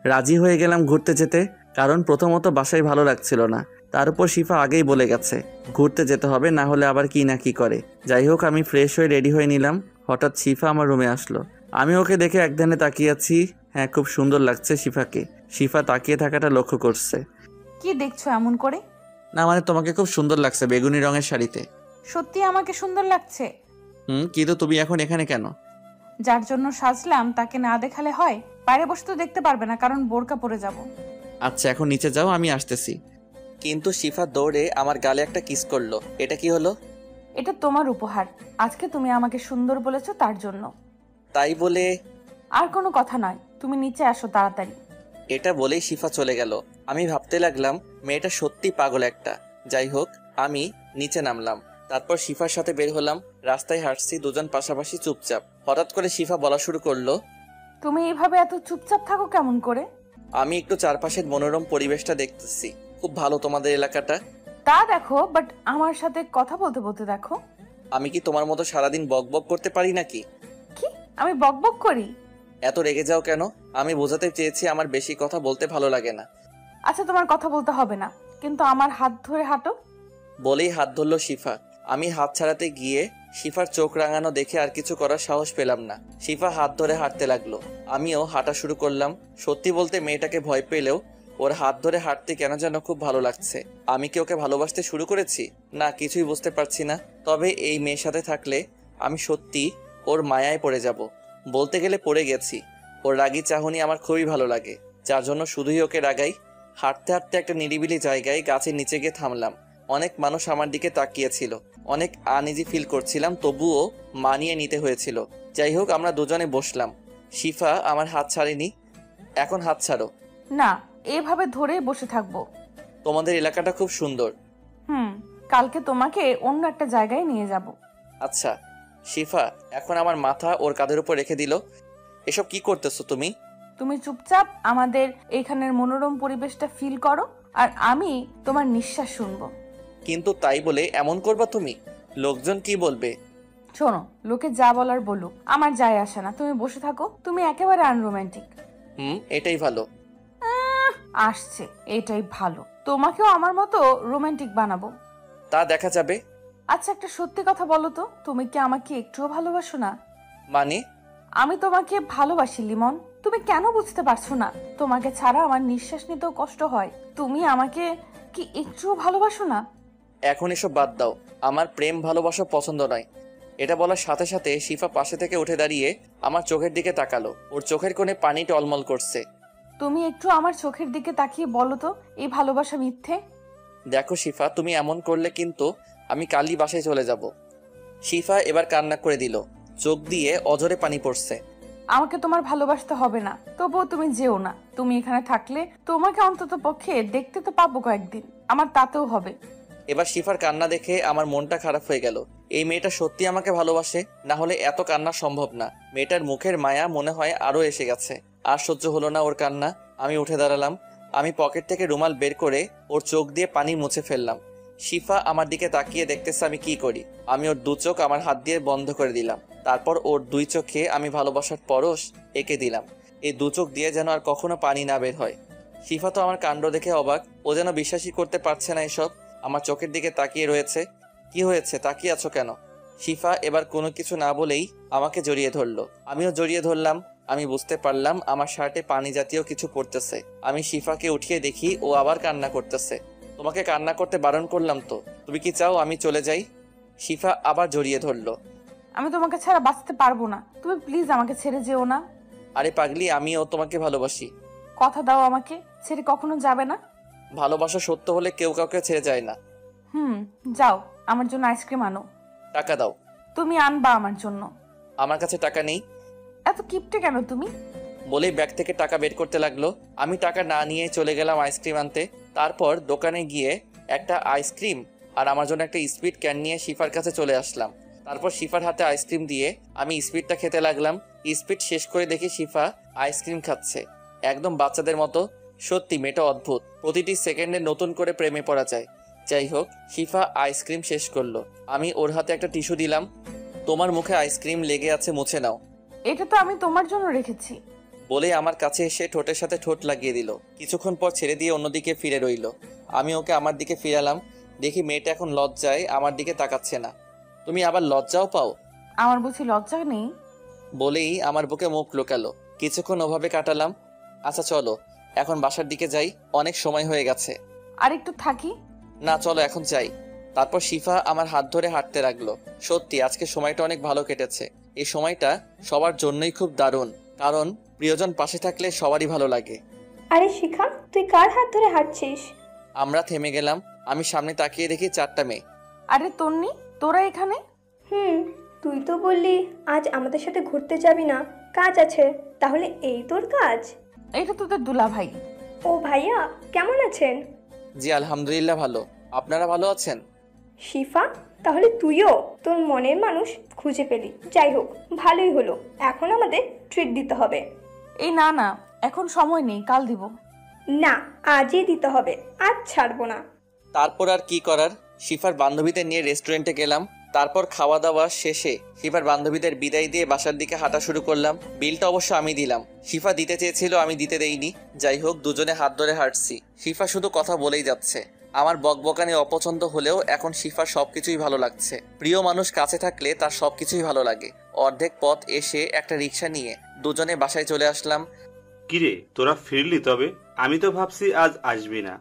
রাজি হয়ে গেলাম ঘুরতে যেতে, কারণ প্রথমত বাসায় ভালো লাগছিল না। তার উপর শিফা আগেই বলে গেছে ঘুরতে যেতে হবে, না হলে আবার কি না কি করে। যাই হোক, আমি ফ্রেশ হয়ে রেডি হয়ে নিলাম। হঠাৎ শিফা আমার রুমে আসলো। আমি ওকে দেখে একধানে তাকিয়ে আছি। হ্যাঁ, খুব সুন্দর লাগছে শিফাকে। শিফা তাকিয়ে থাকাটা লক্ষ্য করছে। কি দেখছো এমন করে? না মানে, তোমাকে খুব সুন্দর লাগছে বেগুনি রঙের শাড়িতে। সত্যি আমাকে সুন্দর লাগছে? কিন্তু তুমি এখন এখানে কেন? যার জন্য সাজলাম তাকে না দেখালে হয়? বাইরে বসে তো দেখতে পারবে না, কারণ বোরকা পরে যাব। আচ্ছা, এখন নিচে যাও, আমি আসতেছি। কিন্তু শিফা দৌড়ে আমার গালে একটা কিস করলো। এটা কি হলো? এটা তোমার উপহার, আজকে তুমি আমাকে সুন্দর বলেছো তার জন্য। তাই বলে? আর কোনো কথা নয়, তুমি নিচে আসো তাড়াতাড়ি। এটা বলেই শিফা চলে গেল। আমি ভাবতে লাগলাম মেয়েটা সত্যি পাগল একটা। যাই হোক, আমি নিচে নামলাম। তারপর শিফার সাথে বের হলাম। রাস্তায় হাঁটছি, দুজন পাশাপাশি চুপচাপ। হঠাৎ করে শিফা বলা শুরু করলো, তুমি এইভাবে এত চুপচাপ থাকো কেমন করে? আমি একটু চারপাশের মনোরম পরিবেশটা দেখতেছি। খুব ভালো তোমাদের এলাকাটা। তা দেখো, বাট আমার সাথে কথা বলতে বলতে দেখো। আমি কি তোমার মতো সারাদিন বকবক করতে পারি নাকি? কি আমি বকবক করি? এত রেগে যাও কেন? আমি বোঝাতে চেয়েছি আমার বেশি কথা বলতে ভালো লাগে না। আচ্ছা তোমার কথা বলতে হবে না, কিন্তু আমার হাত ধরে হাঁটো। বলেই হাত ধরলো শিফা। আমি হাত ছাড়াতে গিয়ে শিফার চোখ রাঙানো দেখে আর কিছু করার সাহস পেলাম না। শিফা হাত ধরে হাঁটতে লাগলো, আমিও হাঁটা শুরু করলাম। সত্যি বলতে মেয়েটাকে ভয় পেলেও ওর হাত ধরে হাঁটতে কেন যেন খুব ভালো লাগছে। আমি কি ওকে ভালোবাসতে শুরু করেছি? না, কিছুই বুঝতে পারছি না। তবে এই মেয়ের সাথে থাকলে আমি সত্যি ওর মায়ায় পড়ে যাব। বলতে গেলে পড়ে গেছি। ওর রাগী চাহনি আমার খুবই ভালো লাগে, যার জন্য শুধুই ওকে রাগাই। হাঁটতে হাঁটতে একটা নিরিবিলি জায়গায় গাছের নিচে গিয়ে থামলাম। অনেক মানুষ আমার দিকে তাকিয়েছিল। অনেক আনইজি ফিল করছিলাম, তবুও মানিয়ে নিতে হয়েছিল। যাই হোক, আমরা দুজনে বসলাম। শিফা আমার হাত ছাড়েনি। এখন হাত ছাড়ো। না, এভাবে ধরে বসে থাকবো। তোমাদের এলাকাটা খুব সুন্দর। কালকে তোমাকে অন্য একটা জায়গায় নিয়ে যাব। আচ্ছা। শিফা এখন আমার মাথা ওর কাঁধের উপর রেখে দিল। এসব কি করতেছো তুমি? তুমি চুপচাপ আমাদের এইখানের মনোরম পরিবেশটা ফিল করো, আর আমি তোমার নিঃশ্বাস শুনবো। কিন্তু তাই বলে এমন করবা তুমি? লোকজন কি বলবে? শোনো, লোকে যা বলার বলুক, আমার যায় আসে না। তুমি বসে থাকো, তুমি একেবারে আনরোম্যান্টিক। এটাই ভালো। আসছে, এটাই ভালো। তোমাকেও আমার মতো রোমান্টিক বানাবো। তা দেখা যাবে। আচ্ছা, একটা সত্যি কথা বলো তো, তুমি কি আমাকে একটুও ভালোবাসো না? মানে? আমি তোমাকে ভালোবাসি লিমন। তুমি কেন বুঝতে পারছো না? তোমাকে ছাড়া আমার নিঃশ্বাস নিতেও কষ্ট হয়। তুমি আমাকে কি একটুও ভালোবাসো না? এখন এসব বাদ দাও। আমার প্রেম ভালোবাসা পছন্দ নয়। এটা বলার সাথে সাথে শিফা পাশে থেকে উঠে দাঁড়িয়ে আমার চোখের দিকে তাকালো। ওর চোখের কোণে পানি টলমল করছে। তুমি একটু আমার চোখের দিকে তাকিয়ে বলো তো, এই ভালোবাসা মিথ্যে? দেখো শিফা, তুমি এমন করলে কিন্তু আমি কালই বাসায় চলে যাব। শিফা এবার কান্না করে দিল। চোখ দিয়ে অঝরে পানি পড়ছে। আমাকে তোমার ভালোবাসতে হবে না, তবুও তুমি যেও না। তুমি এখানে থাকলে তোমাকে অন্তত পক্ষে দেখতে তো পাবো কয়েকদিন, আমার তাতেও হবে। এবার শিফার কান্না দেখে আমার মনটা খারাপ হয়ে গেল। এই মেয়েটা সত্যি আমাকে ভালোবাসে, না হলে এত কান্না সম্ভব না। মেয়েটার মুখের মায়া মনে হয় আরো এসে গেছে। আর সহ্য হলো না ওর কান্না। আমি উঠে দাঁড়ালাম। আমি পকেট থেকে রুমাল বের করে ওর চোখ দিয়ে পানি মুছে ফেললাম। শিফা আমার দিকে তাকিয়ে দেখতেছে আমি কি করি। আমি ওর দু চোখ আমার হাত দিয়ে বন্ধ করে দিলাম। তারপর ওর দুই চোখে আমি ভালোবাসার পরশ এঁকে দিলাম। এই দু চোখ দিয়ে যেন আর কখনো পানি না বের হয়। শিফা তো আমার কাণ্ড দেখে অবাক। ও যেন বিশ্বাসই করতে পারছে না এসব। আমার চোখের দিকে তাকিয়ে রয়েছে। কি হয়েছে, তাকিয়ে আছো কেন? শিফা এবার কোনো কিছু না বলেই আমাকে জড়িয়ে ধরলো। আমিও জড়িয়ে ধরলাম। আমি বুঝতে পারলাম আমার শার্টে পানি জাতীয় কিছু পড়তেছে। আমি শিফাকে উঠিয়ে দেখি ও আবার কান্না করতেছে। তোমাকে কান্না করতে বারণ করলাম তো, তুমি কি চাও আমি চলে যাই? শিফা আবার জড়িয়ে ধরলো। আমি তোমাকে ছাড়া বাঁচতে পারবো না। তুমি প্লিজ আমাকে ছেড়ে যেও না। আরে পাগলি, আমিও তোমাকে ভালোবাসি। কথা দাও আমাকে ছেড়ে কখনো যাবে না। ভালোবাসা সত্য হলে কেউ কাউকে ছেড়ে যায় না। যাও, আমার জন্য আইসক্রিম আনো। টাকা দাও। তুমি আনবা আমার জন্য? আমার কাছে টাকা নেই। এত কিপটে কেন তুমি? বলেই ব্যাগ থেকে টাকা বের করতে লাগলো। আমি টাকা না নিয়ে চলে গেলাম আইসক্রিম আনতে। তারপর দোকানে গিয়ে একটা আইসক্রিম আর আমার জন্য একটা স্পিড ক্যান নিয়ে শিফার কাছে চলে আসলাম। তারপর শিফার হাতে আইসক্রিম দিয়ে আমি স্পিডটা খেতে লাগলাম। স্পিড শেষ করে দেখি শিফা আইসক্রিম খাচ্ছে একদম বাচ্চাদের মতো। সত্যি মেয়েটা অদ্ভুত, প্রতিটি সেকেন্ডে নতুন করে প্রেমে পড়া যায়। যাই হোক, শিফা আইসক্রিম শেষ করলো। আমি ওর হাতে একটা টিস্যু দিলাম। তোমার মুখে আইসক্রিম লেগে আছে, মুছে নাও। এটা তো আমি তোমার জন্য রেখেছি। বলে আমার কাছে এসে ঠোঁটের সাথে ঠোঁট লাগিয়ে দিল। কিছুক্ষণ পর ছেড়ে দিয়ে অন্যদিকে ফিরে রইল। আমি ওকে আমার দিকে ফিরালাম। দেখি মেয়েটা এখন লজ্জায় আমার দিকে তাকাচ্ছে না। তুমি আবার লজ্জাও পাও? আমার বুঝি লজ্জা নেই? বলেই আমার বুকে মুখ লুকালো। কিছুক্ষণ ওভাবে কাটালাম। আচ্ছা চলো এখন বাসার দিকে যাই, অনেক সময় হয়ে গেছে। আর একটু থাকি? না চলো এখন যাই। তারপর শিফা আমার হাত ধরে হাঁটতে লাগলো। সত্যি আজকে সময়টা অনেক ভালো কেটেছে। এই সময়টা সবার জন্যই খুব দারুণ, কারণ প্রিয়জন পাশে থাকলে সবারই ভালো লাগে। আরে শিখা, তুই কার হাত ধরে হাঁটছিস? আমরা থেমে গেলাম। আমি সামনে তাকিয়ে দেখি 4টা মেয়ে। আরে তন্নি, তোরা এখানে? তুই তো বললি আজ আমাদের সাথে ঘুরতে যাবি না, কাজ আছে। তাহলে এই তোর কাজ? এইটা তোদের দুলা ভাই। ও ভাইয়া, কেমন আছেন? জি আলহামদুলিল্লাহ ভালো। আপনারা ভালো আছেন? শিফা, তাহলে তুইও তোর মনের মানুষ খুঁজে পেলি। যাই হোক, ভালোই হলো। এখন আমাদের ট্রিট দিতে হবে। এই না না, এখন সময় নেই, কাল দিব। না, আজই দিতে হবে, আজ ছাড়বো না। তারপর আর কি করার, শিফার বান্ধবীদের নিয়ে রেস্টুরেন্টে গেলাম। তারপর খাওয়া দাওয়া শেষে শিফার বান্ধবীদের বিদায় দিয়ে বাসার দিকে হাঁটা শুরু করলাম। বিলটা অবশ্য আমি দিলাম, শিফা দিতে চেয়েছিল, আমি দিতে দেইনি। যাই হোক, দুজনে হাত ধরে হাঁটছি। শিফা শুধু কথা বলেই যাচ্ছে। আমার বকবকানি অপছন্দ হলেও এখন শিফার সবকিছুই ভালো লাগছে। প্রিয় মানুষ কাছে থাকলে তার সবকিছুই ভালো লাগে। অর্ধেক পথ এসে একটা রিক্সা নিয়ে দুজনে বাসায় চলে আসলাম। কিরে, তোরা ফিরলি? তবে আমি তো ভাবছি আজ আসবি না।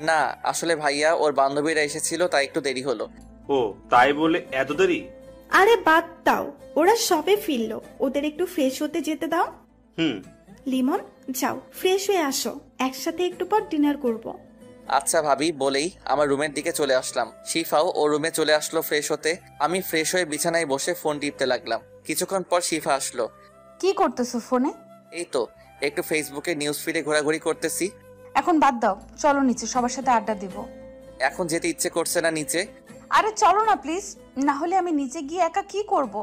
না, আসলে ভাইয়া ওর বান্ধবীরা এসেছিল, তাই একটু দেরি হলো। ও তাই বলে এত দেরি? আরে বাদ দাও, ওরা সবে ফিরলো, ওদের একটু ফ্রেশ হতে যেতে দাও। লিমন, যাও ফ্রেশ হয়ে আসো, একসাথে একটু পর ডিনার করব। আচ্ছা ভাবি বলেই আমার রুমের দিকে চলে আসলাম। শিফাও ও রুমে চলে আসলো ফ্রেশ হতে। আমি ফ্রেশ হয়ে বিছানায় বসে ফোন টিপতে লাগলাম। কিছুক্ষণ পর শিফা আসলো। কি করতেছো ফোনে? এই তো একটু ফেসবুকে নিউজ ফিডে ঘোরাঘুরি করতেছি। এখন বাদ দাও, চলো নিচে সবার সাথে আড্ডা দিব। এখন যেতে ইচ্ছে করছে না নিচে। আরে চলো না প্লিজ, না হলে আমি নিচে গিয়ে একা কি করব?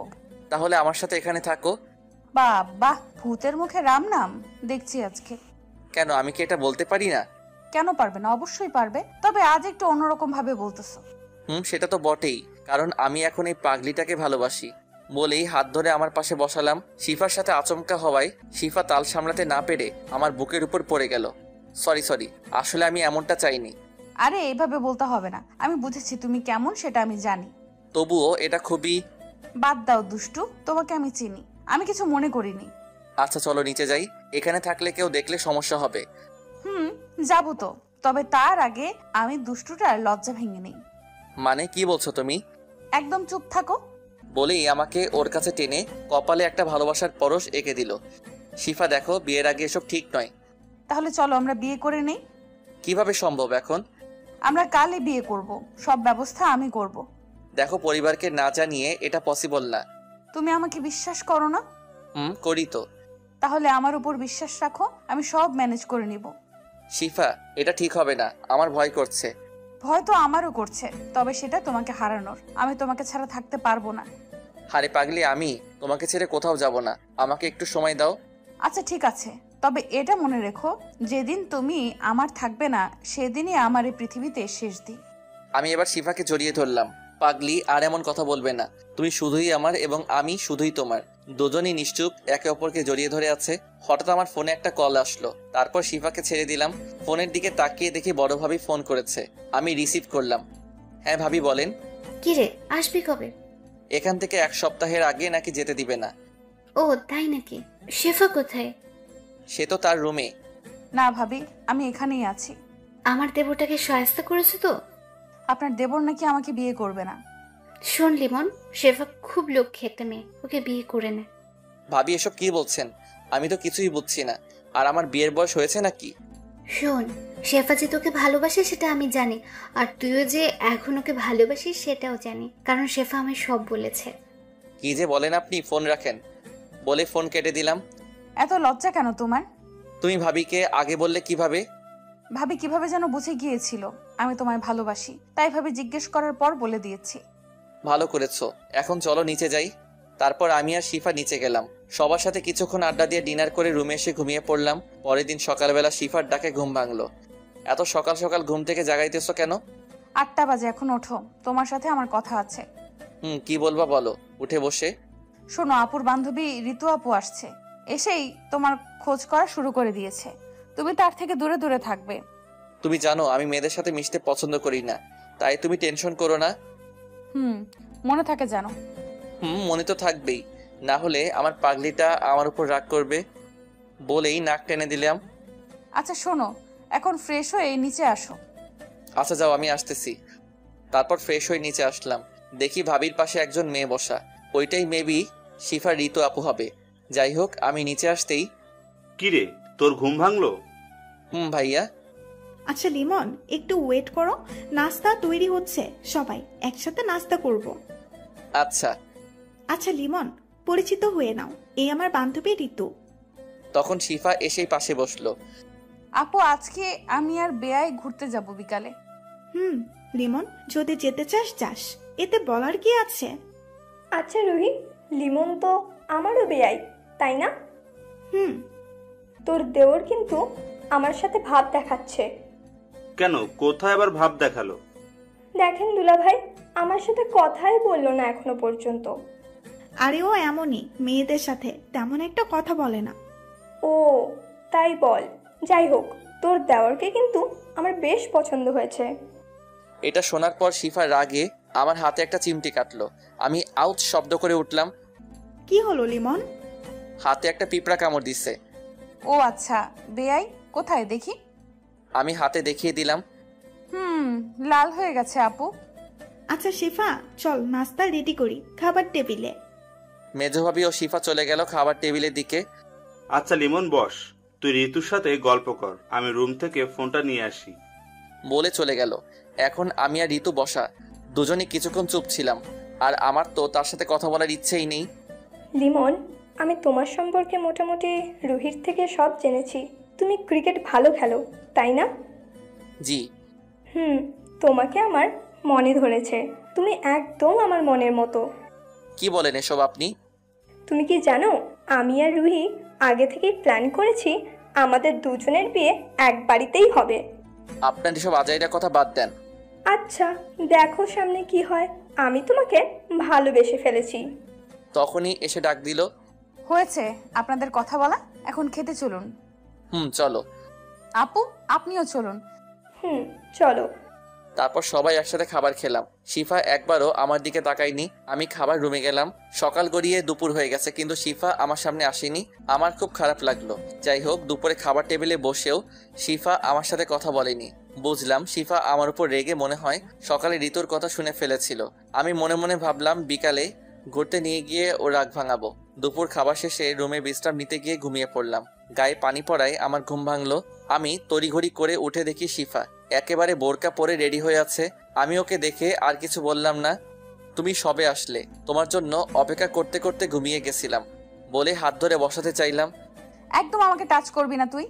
তাহলে আমার সাথে এখানে থাকো। বাহ, ভূতের মুখে রাম নাম দেখছি আজকে। কেন, আমি কি এটা বলতে পারি না? কেন পারবে না? অবশ্যই পারবে, তবে আজ একটু অন্যরকম ভাবে বলতেছো। সেটা তো বটেই, কারণ আমি এখন এই পাগলিটাকে ভালোবাসি। বলেই হাত ধরে আমার পাশে বসালাম। শিফার সাথে আচমকা হওয়ায় শিফা তাল সামলাতে না পেরে আমার বুকের উপর পড়ে গেল। সরি, আসলে আমি এমনটা চাইনি। আরে এইভাবে বলতে হবে না, আমি বুঝেছি তুমি কেমন, সেটা আমি জানি। তবুও এটা খুবই... বাদ দাও দুষ্টু, তোমাকে আমি চিনি, আমি কিছু মনে করিনি। আচ্ছা চলো নিচে যাই, এখানে থাকলে কেউ দেখলে সমস্যা হবে। যাবো তো, তবে তার আগে আমি দুষ্টুটার লজ্জা ভেঙে নেই। মানে কি বলছো তুমি? একদম চুপ থাকো। বলেই আমাকে ওর কাছে টেনে কপালে একটা ভালোবাসার পরশ এঁকে দিল। শিফা দেখো, বিয়ের আগে এসব ঠিক নয়। তাহলে চলো আমরা বিয়ে করে নেই। কিভাবে সম্ভব এখন? আমরা কালই বিয়ে করব, সব ব্যবস্থা আমি করব। দেখো, পরিবারকে না জানিয়ে এটা পসিবল না। তুমি আমাকে বিশ্বাস করো না? করি তো। তাহলে আমার উপর বিশ্বাস রাখো, আমি সব ম্যানেজ করে নিব। শিফা, এটা ঠিক হবে না, আমার ভয় করছে। ভয় তো আমারও করছে, তবে সেটা তোমাকে হারানোর। আমি তোমাকে ছাড়া থাকতে পারবো না। আরে পাগলি, আমি তোমাকে ছেড়ে কোথাও যাব না, আমাকে একটু সময় দাও। আচ্ছা ঠিক আছে, তবে এটা মনে রেখো, যেদিন তুমি আমার থাকবে না সেদিনই আমার এই পৃথিবীতে শেষ দিন। আমি এবার শিফাকে জড়িয়ে ধরলাম। পাগলি, আর এমন কথা বলবে না। তুমি শুধুই আমার এবং আমি শুধুই তোমার। দুজনই নিশ্চুপ একে অপরকে জড়িয়ে ধরে আছে। হঠাৎ আমার ফোনে একটা কল আসলো। তারপর শিফাকে ছেড়ে দিলাম। ফোনের দিকে তাকিয়ে দেখি বড় ভাবি ফোন করেছে। আমি রিসিভ করলাম। হ্যাঁ ভাবি বলেন। কি রে, আসবি কবে? এখান থেকে 1 সপ্তাহের আগে নাকি যেতে দিবে না। ও তাই নাকি? শেফা কোথায়? সে তো তার রুমে। না ভাবি, আমি এখানেই আছি। আমার দেবরটাকে শায়েস্তা করেছে তো? আপনার দেবর নাকি আমাকে বিয়ে করবে না। শোন লিমন, শেফা খুব লক্ষ্মী একটা মেয়ে, ওকে বিয়ে করে নে। ভাবি এসব কি বলছেন? আমি তো কিছুই বুঝছি না। আর আমার বিয়ের বয়স হয়েছে নাকি? শোন, শেফা যে তোকে ভালোবাসে সেটা আমি জানি, আর তুইও যে এখন ওকে ভালোবাসিস সেটাও জানি, কারণ শেফা আমায় সব বলেছে। কি যে বলেন আপনি, ফোন রাখেন। বলে ফোন কেটে দিলাম। এত লজ্জা কেন তোমার? তুমি ভাবিকে আগে বললে কিভাবে? ভাবি কিভাবে যেন বুঝে গিয়েছিল আমি তোমায় ভালোবাসি, তাই ভাবি জিজ্ঞেস করার পর বলে দিয়েছি। ভালো করেছো। এখন চলো নিচে যাই। তারপর আমি আর শিফা নিচে গেলাম। সবার সাথে কিছুক্ষণ আড্ডা দিয়ে ডিনার করে রুমে এসে ঘুমিয়ে পড়লাম। পরের দিন সকালবেলা শিফার ডাকে ঘুম ভাঙলো। এত সকাল সকাল ঘুম থেকে জাগাইতেছো কেন? 8টা বাজে, এখন ওঠো, তোমার সাথে আমার কথা আছে। কি বলবা বলো। উঠে বসে শোনো, আপুর বান্ধবী ঋতু আপু আসছে, এসেই তোমার খোঁজ করা শুরু করে দিয়েছে। তুমি তার থেকে দূরে দূরে থাকবে। তুমি জানো আমি মেয়েদের সাথে মিশতে পছন্দ করি না, তাই তুমি টেনশন করো না। মনে থাকে জানো। মনে তো থাকবেই, না হলে আমার পাগলিটা আমার উপর রাগ করবে। বলেই নাক টেনে দিলাম। আচ্ছা শোনো, এখন ফ্রেশ হয়ে নিচে আসো। আচ্ছা যাও, আমি আসতেছি। তারপর ফ্রেশ হয়ে নিচে আসলাম। দেখি ভাবির পাশে একজন মেয়ে বসা। ওইটাই মেবি শিফা ঋতু আপু হবে। যাই হোক, আমি নিচে আসতেই, কিরে তোর ঘুম ভাঙলো? ভাইয়া। আচ্ছা লিমন, একটু ওয়েট করো, নাস্তা তৈরি হচ্ছে, সবাই একসাথে নাস্তা করব। আচ্ছা। আচ্ছা লিমন, পরিচিত হয়ে নাও, এই আমার বান্ধবী ঋতু। তখন শিফা এসেই পাশে বসলো। আপু আজকে আমি আর বেয়াই ঘুরতে যাব বিকালে। লিমন, যদি যেতে চাস যাস, এতে বলার কি আছে? আচ্ছা রুহি, লিমন তো আমারও বেয়াই, তাই না? তোর দেওর কিন্তু আমার সাথে ভাব দেখাচ্ছে। কেন, কোথায় আবার ভাব দেখালো? দেখেন দুলা ভাই, আমার সাথে কথাই বললো না এখনো পর্যন্ত। আরে ও এমনই, মেয়েদের সাথে তেমন একটা কথা বলে না। ও তাই বল। যাই হোক, তোর দেওরকে কিন্তু আমার বেশ পছন্দ হয়েছে। এটা শোনার পর শিফা রাগে আমার হাতে একটা চিমটি কাটলো। আমি আউট শব্দ করে উঠলাম। কি হলো লিমন? হাতে একটা পিঁপড়া কামড় দিছে। ও আচ্ছা, বেয়াই কোথায় দেখি? আমি হাতে দেখিয়ে দিলাম। লাল হয়ে গেছে আপু। আচ্ছা শিফা, চল নাস্তা রেডি করি, খাবার টেবিলে। মেজো ভাবি ও শিফা চলে গেল খাবার টেবিলের দিকে। আচ্ছা লিমন বস, তুই ঋতুর সাথে গল্প কর, আমি রুম থেকে ফোনটা নিয়ে আসি। বলে চলে গেল। এখন আমি আর ঋতু বসা, দুজনে কিছুক্ষণ চুপ ছিলাম। আর আমার তো তার সাথে কথা বলার ইচ্ছেই নেই। লিমন, আমি তোমার সম্পর্কে মোটামুটি রুহির থেকে সব জেনেছি। তুমি ক্রিকেট ভালো খেলো, তাই না? জি। তোমাকে আমার মনে ধরেছে। তুমি একদম আমার মনের মতো। কি বলেন এসব আপনি? তুমি কি জানো, আমি আর রুহি আগে থেকেই প্ল্যান করেছি আমাদের দুজনের বিয়ে এক বাড়িতেই হবে। আপনার এসব আজাইরা কথা বাদ দেন। আচ্ছা দেখো সামনে কি হয়। আমি তোমাকে ভালোবেসে ফেলেছি। তখনই এসে ডাক দিল। হয়েছে আপনাদের কথা বলা, এখন খেতে চলুন। চলো। আপু আপনিও চলুন। চলো। তারপর সবাই একসাথে খাবার খেলাম। শিফা একবারও আমার দিকে তাকায়নি। আমি খাবার রুমে গেলাম। সকাল গড়িয়ে দুপুর হয়ে গেছে, কিন্তু শিফা আমার সামনে আসেনি। আমার খুব খারাপ লাগলো। যাই হোক, দুপুরে খাবার টেবিলে বসেও শিফা আমার সাথে কথা বলেনি। বুঝলাম শিফা আমার উপর রেগে মনে হয় সকালে ঋতুর কথা শুনে ফেলেছিল। আমি মনে মনে ভাবলাম বিকালে ঘুরতে নিয়ে গিয়ে ও রাগ ভাঙাবো। দুপুর খাবার শেষে রুমে বিশ্রাম নিতে গিয়ে ঘুমিয়ে পড়লাম। গায়ে পানি পড়ায় আমার ঘুম ভাঙলো। আমি তড়িঘড়ি করে উঠে দেখি শিফা একেবারে বোরকা পরে রেডি হয়ে আছে। আমি ওকে দেখে আর কিছু বললাম না। তুমি সবে আসলে, তোমার জন্য অপেক্ষা করতে করতে ঘুমিয়ে গেছিলাম বলে হাত ধরে বসাতে চাইলাম। একদম আমাকে টাচ করবি না তুই।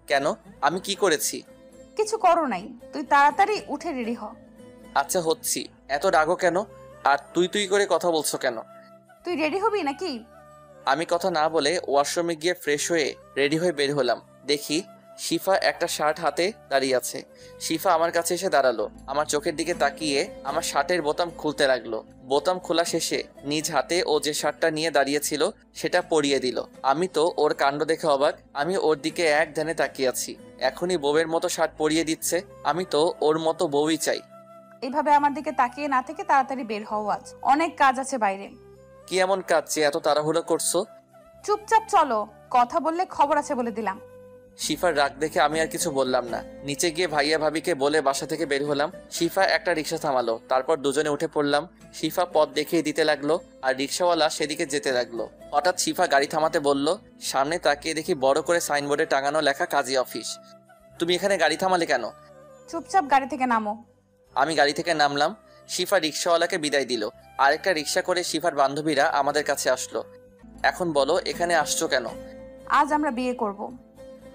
কেন, আমি কি করেছি? কিছু করো নাই, তুই তাড়াতাড়ি উঠে রেডি হ। আচ্ছা হচ্ছি, এত রাগো কেন? আর তুই তুই করে কথা বলছো কেন? তুই রেডি হবি নাকি? আমি কথা না বলে ওয়াশরুমে গিয়ে ফ্রেশ হয়ে রেডি হয়ে বের হলাম। দেখি শিফা একটা শার্ট হাতে দাঁড়িয়ে আছে। শিফা আমার কাছে এসে দাঁড়ালো। আমার চোখের দিকে তাকিয়ে আমার শার্টের বোতাম খুলতে লাগলো। বোতাম খোলা শেষে নিজ হাতে ও যে শার্টটা নিয়ে দাঁড়িয়েছিল সেটা পরিয়ে দিল। আমি তো ওর কাণ্ড দেখে অবাক। আমি ওর দিকে এক ধ্যানে তাকিয়ে আছি। এখনই বউয়ের মতো শার্ট পরিয়ে দিচ্ছে। আমি তো ওর মতো বউই চাই। এইভাবে আমার দিকে তাকিয়ে না থেকে তাড়াতাড়ি বের হও, আজ অনেক কাজ আছে বাইরে। কি এমন কাজ যে এত তাড়াহুড়ো করছো? চুপচাপ চলো, কথা বললে খবর আছে বলে দিলাম। শিফার রাগ দেখে আমি আর কিছু বললাম না। নিচে গিয়ে ভাইয়া ভাবিকে বলে বাসা থেকে বের হলাম। শিফা একটা রিক্সা থামালো, তারপর দুজনে উঠে পড়লাম। শিফা পথ দেখিয়ে দিতে লাগলো আর রিক্সাওয়ালা সেদিকে যেতে লাগলো। হঠাৎ শিফা গাড়ি থামাতে বলল। সামনে তাকিয়ে দেখি বড় করে সাইনবোর্ডে টাঙানো লেখা কাজী অফিস। তুমি এখানে গাড়ি থামালে কেন? চুপচাপ গাড়ি থেকে নামো। আমি গাড়ি থেকে নামলাম। শিফা রিক্সাওয়ালাকে বিদায় দিল। আরেকটা রিক্সা করে শিফার বান্ধবীরা আমাদের কাছে আসলো। এখন বলো এখানে আসছো কেন? আজ আমরা বিয়ে করব।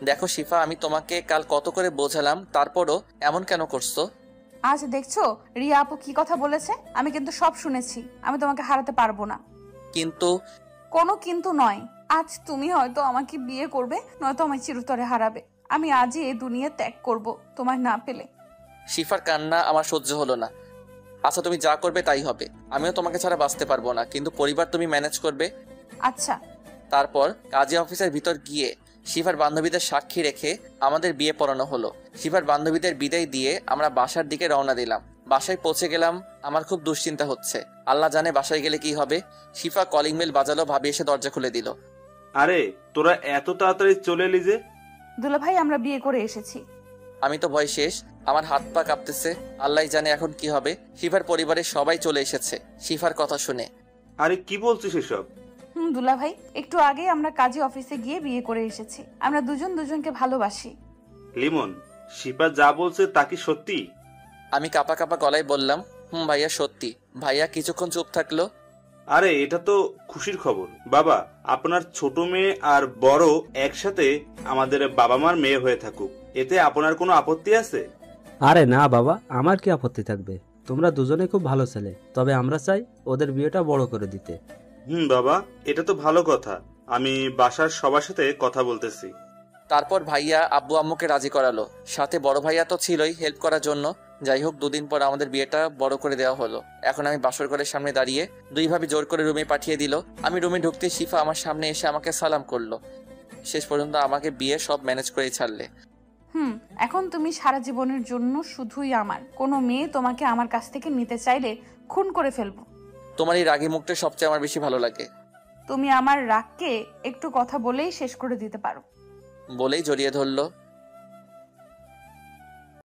দেখো শিফা, আমি তোমাকে কাল কত করে বোঝালাম, তারপরও এমন কেন করছো? আজ দেখছো রিয়া আপু কি কথা বলেছে? আমি কিন্তু সব শুনেছি। আমি তোমাকে হারাতে পারবো না। কিন্তু কোনো কিন্তু নয়। আজ তুমি হয়তো আমাকে বিয়ে করবে, নয়তো আমায় চিরতরে হারাবে। আমি আজই এই দুনিয়া ত্যাগ করব তোমায় না পেলে। শিফার কান্না আমার সহ্য হলো না। আচ্ছা তুমি যা করবে তাই হবে, আমিও তোমাকে ছাড়া বাঁচতে পারবো না, কিন্তু পরিবার তুমি ম্যানেজ করবে। আচ্ছা। তারপর কাজী অফিসের ভিতর গিয়ে শিফার বান্ধবীদের সাক্ষী রেখে আমাদের বিয়ে পড়ানো হলো। শিফার বান্ধবীদের বিদায় দিয়ে আমরা বাসার দিকে রওনা দিলাম। বাসায় পৌঁছে গেলাম। আমার খুব দুশ্চিন্তা হচ্ছে, আল্লাহ জানে বাসায় গেলে কি হবে। শিফা কলিং বেল বাজালো, ভাবি এসে দরজা খুলে দিল। আরে তোরা এত তাড়াতাড়ি চলে এলি যে? দুলাভাই আমরা বিয়ে করে এসেছি। আমি তো ভয় শেষ, আমার হাত পা কাঁপতেছে। আল্লাহ জানে এখন কি হবে। শিফার পরিবারের সবাই চলে এসেছে শিফার কথা শুনে। আরে কি বলছিস এসব? দুলাভাই একটু আগে আমরা কাজী অফিসে গিয়ে বিয়ে করে এসেছি। আমরা দুজন দুজনকে ভালোবাসি। লিমন, শিফা যা বলছে তা কি সত্যি? আমি কাঁপা কাঁপা গলায় বললাম, ভাইয়া সত্যি। ভাইয়া কিছুক্ষণ চুপ থাকলো। আরে এটা তো খুশির খবর বাবা। আপনার ছোট মেয়ে আর বড় একসাথে আমাদের বাবা মার মেয়ে হয়ে থাকুক, এতে আপনার কোনো আপত্তি আছে? আরে না বাবা, আমার কি আপত্তি থাকবে? তোমরা দুজনে খুব ভালো ছেলে, তবে আমরা চাই ওদের বিয়েটা বড় করে দিতে। বাবা, এটা তো ভালো কথা। আমি বাসার সবার সাথে কথা বলতেছি। তারপর ভাইয়া আব্বু আম্মুকে রাজি করালো, সাথে বড় ভাইয়া তো ছিলই হেল্প করার জন্য। যাই হোক, দুদিন পর আমাদের বিয়েটা বড় করে দেওয়া হলো। এখন আমি বাসর ঘরের সামনে দাঁড়িয়ে, দুই ভাবি জোর করে রুমে পাঠিয়ে দিল। আমি রুমে ঢুকতে শিফা আমার সামনে এসে আমাকে সালাম করলো। শেষ পর্যন্ত আমাকে বিয়ে সব ম্যানেজ করেই ছাড়লে। এখন তুমি সারা জীবনের জন্য শুধুই আমার। কোনো মেয়ে তোমাকে আমার কাছ থেকে নিতে চাইলে খুন করে ফেলবো। তোমার এই রাগী মুখটা সবচেয়ে আমার বেশি ভালো লাগে। তুমি আমার রাগকে একটু কথা বলেই শেষ করে দিতে পারো। বলেই জড়িয়ে ধরলো।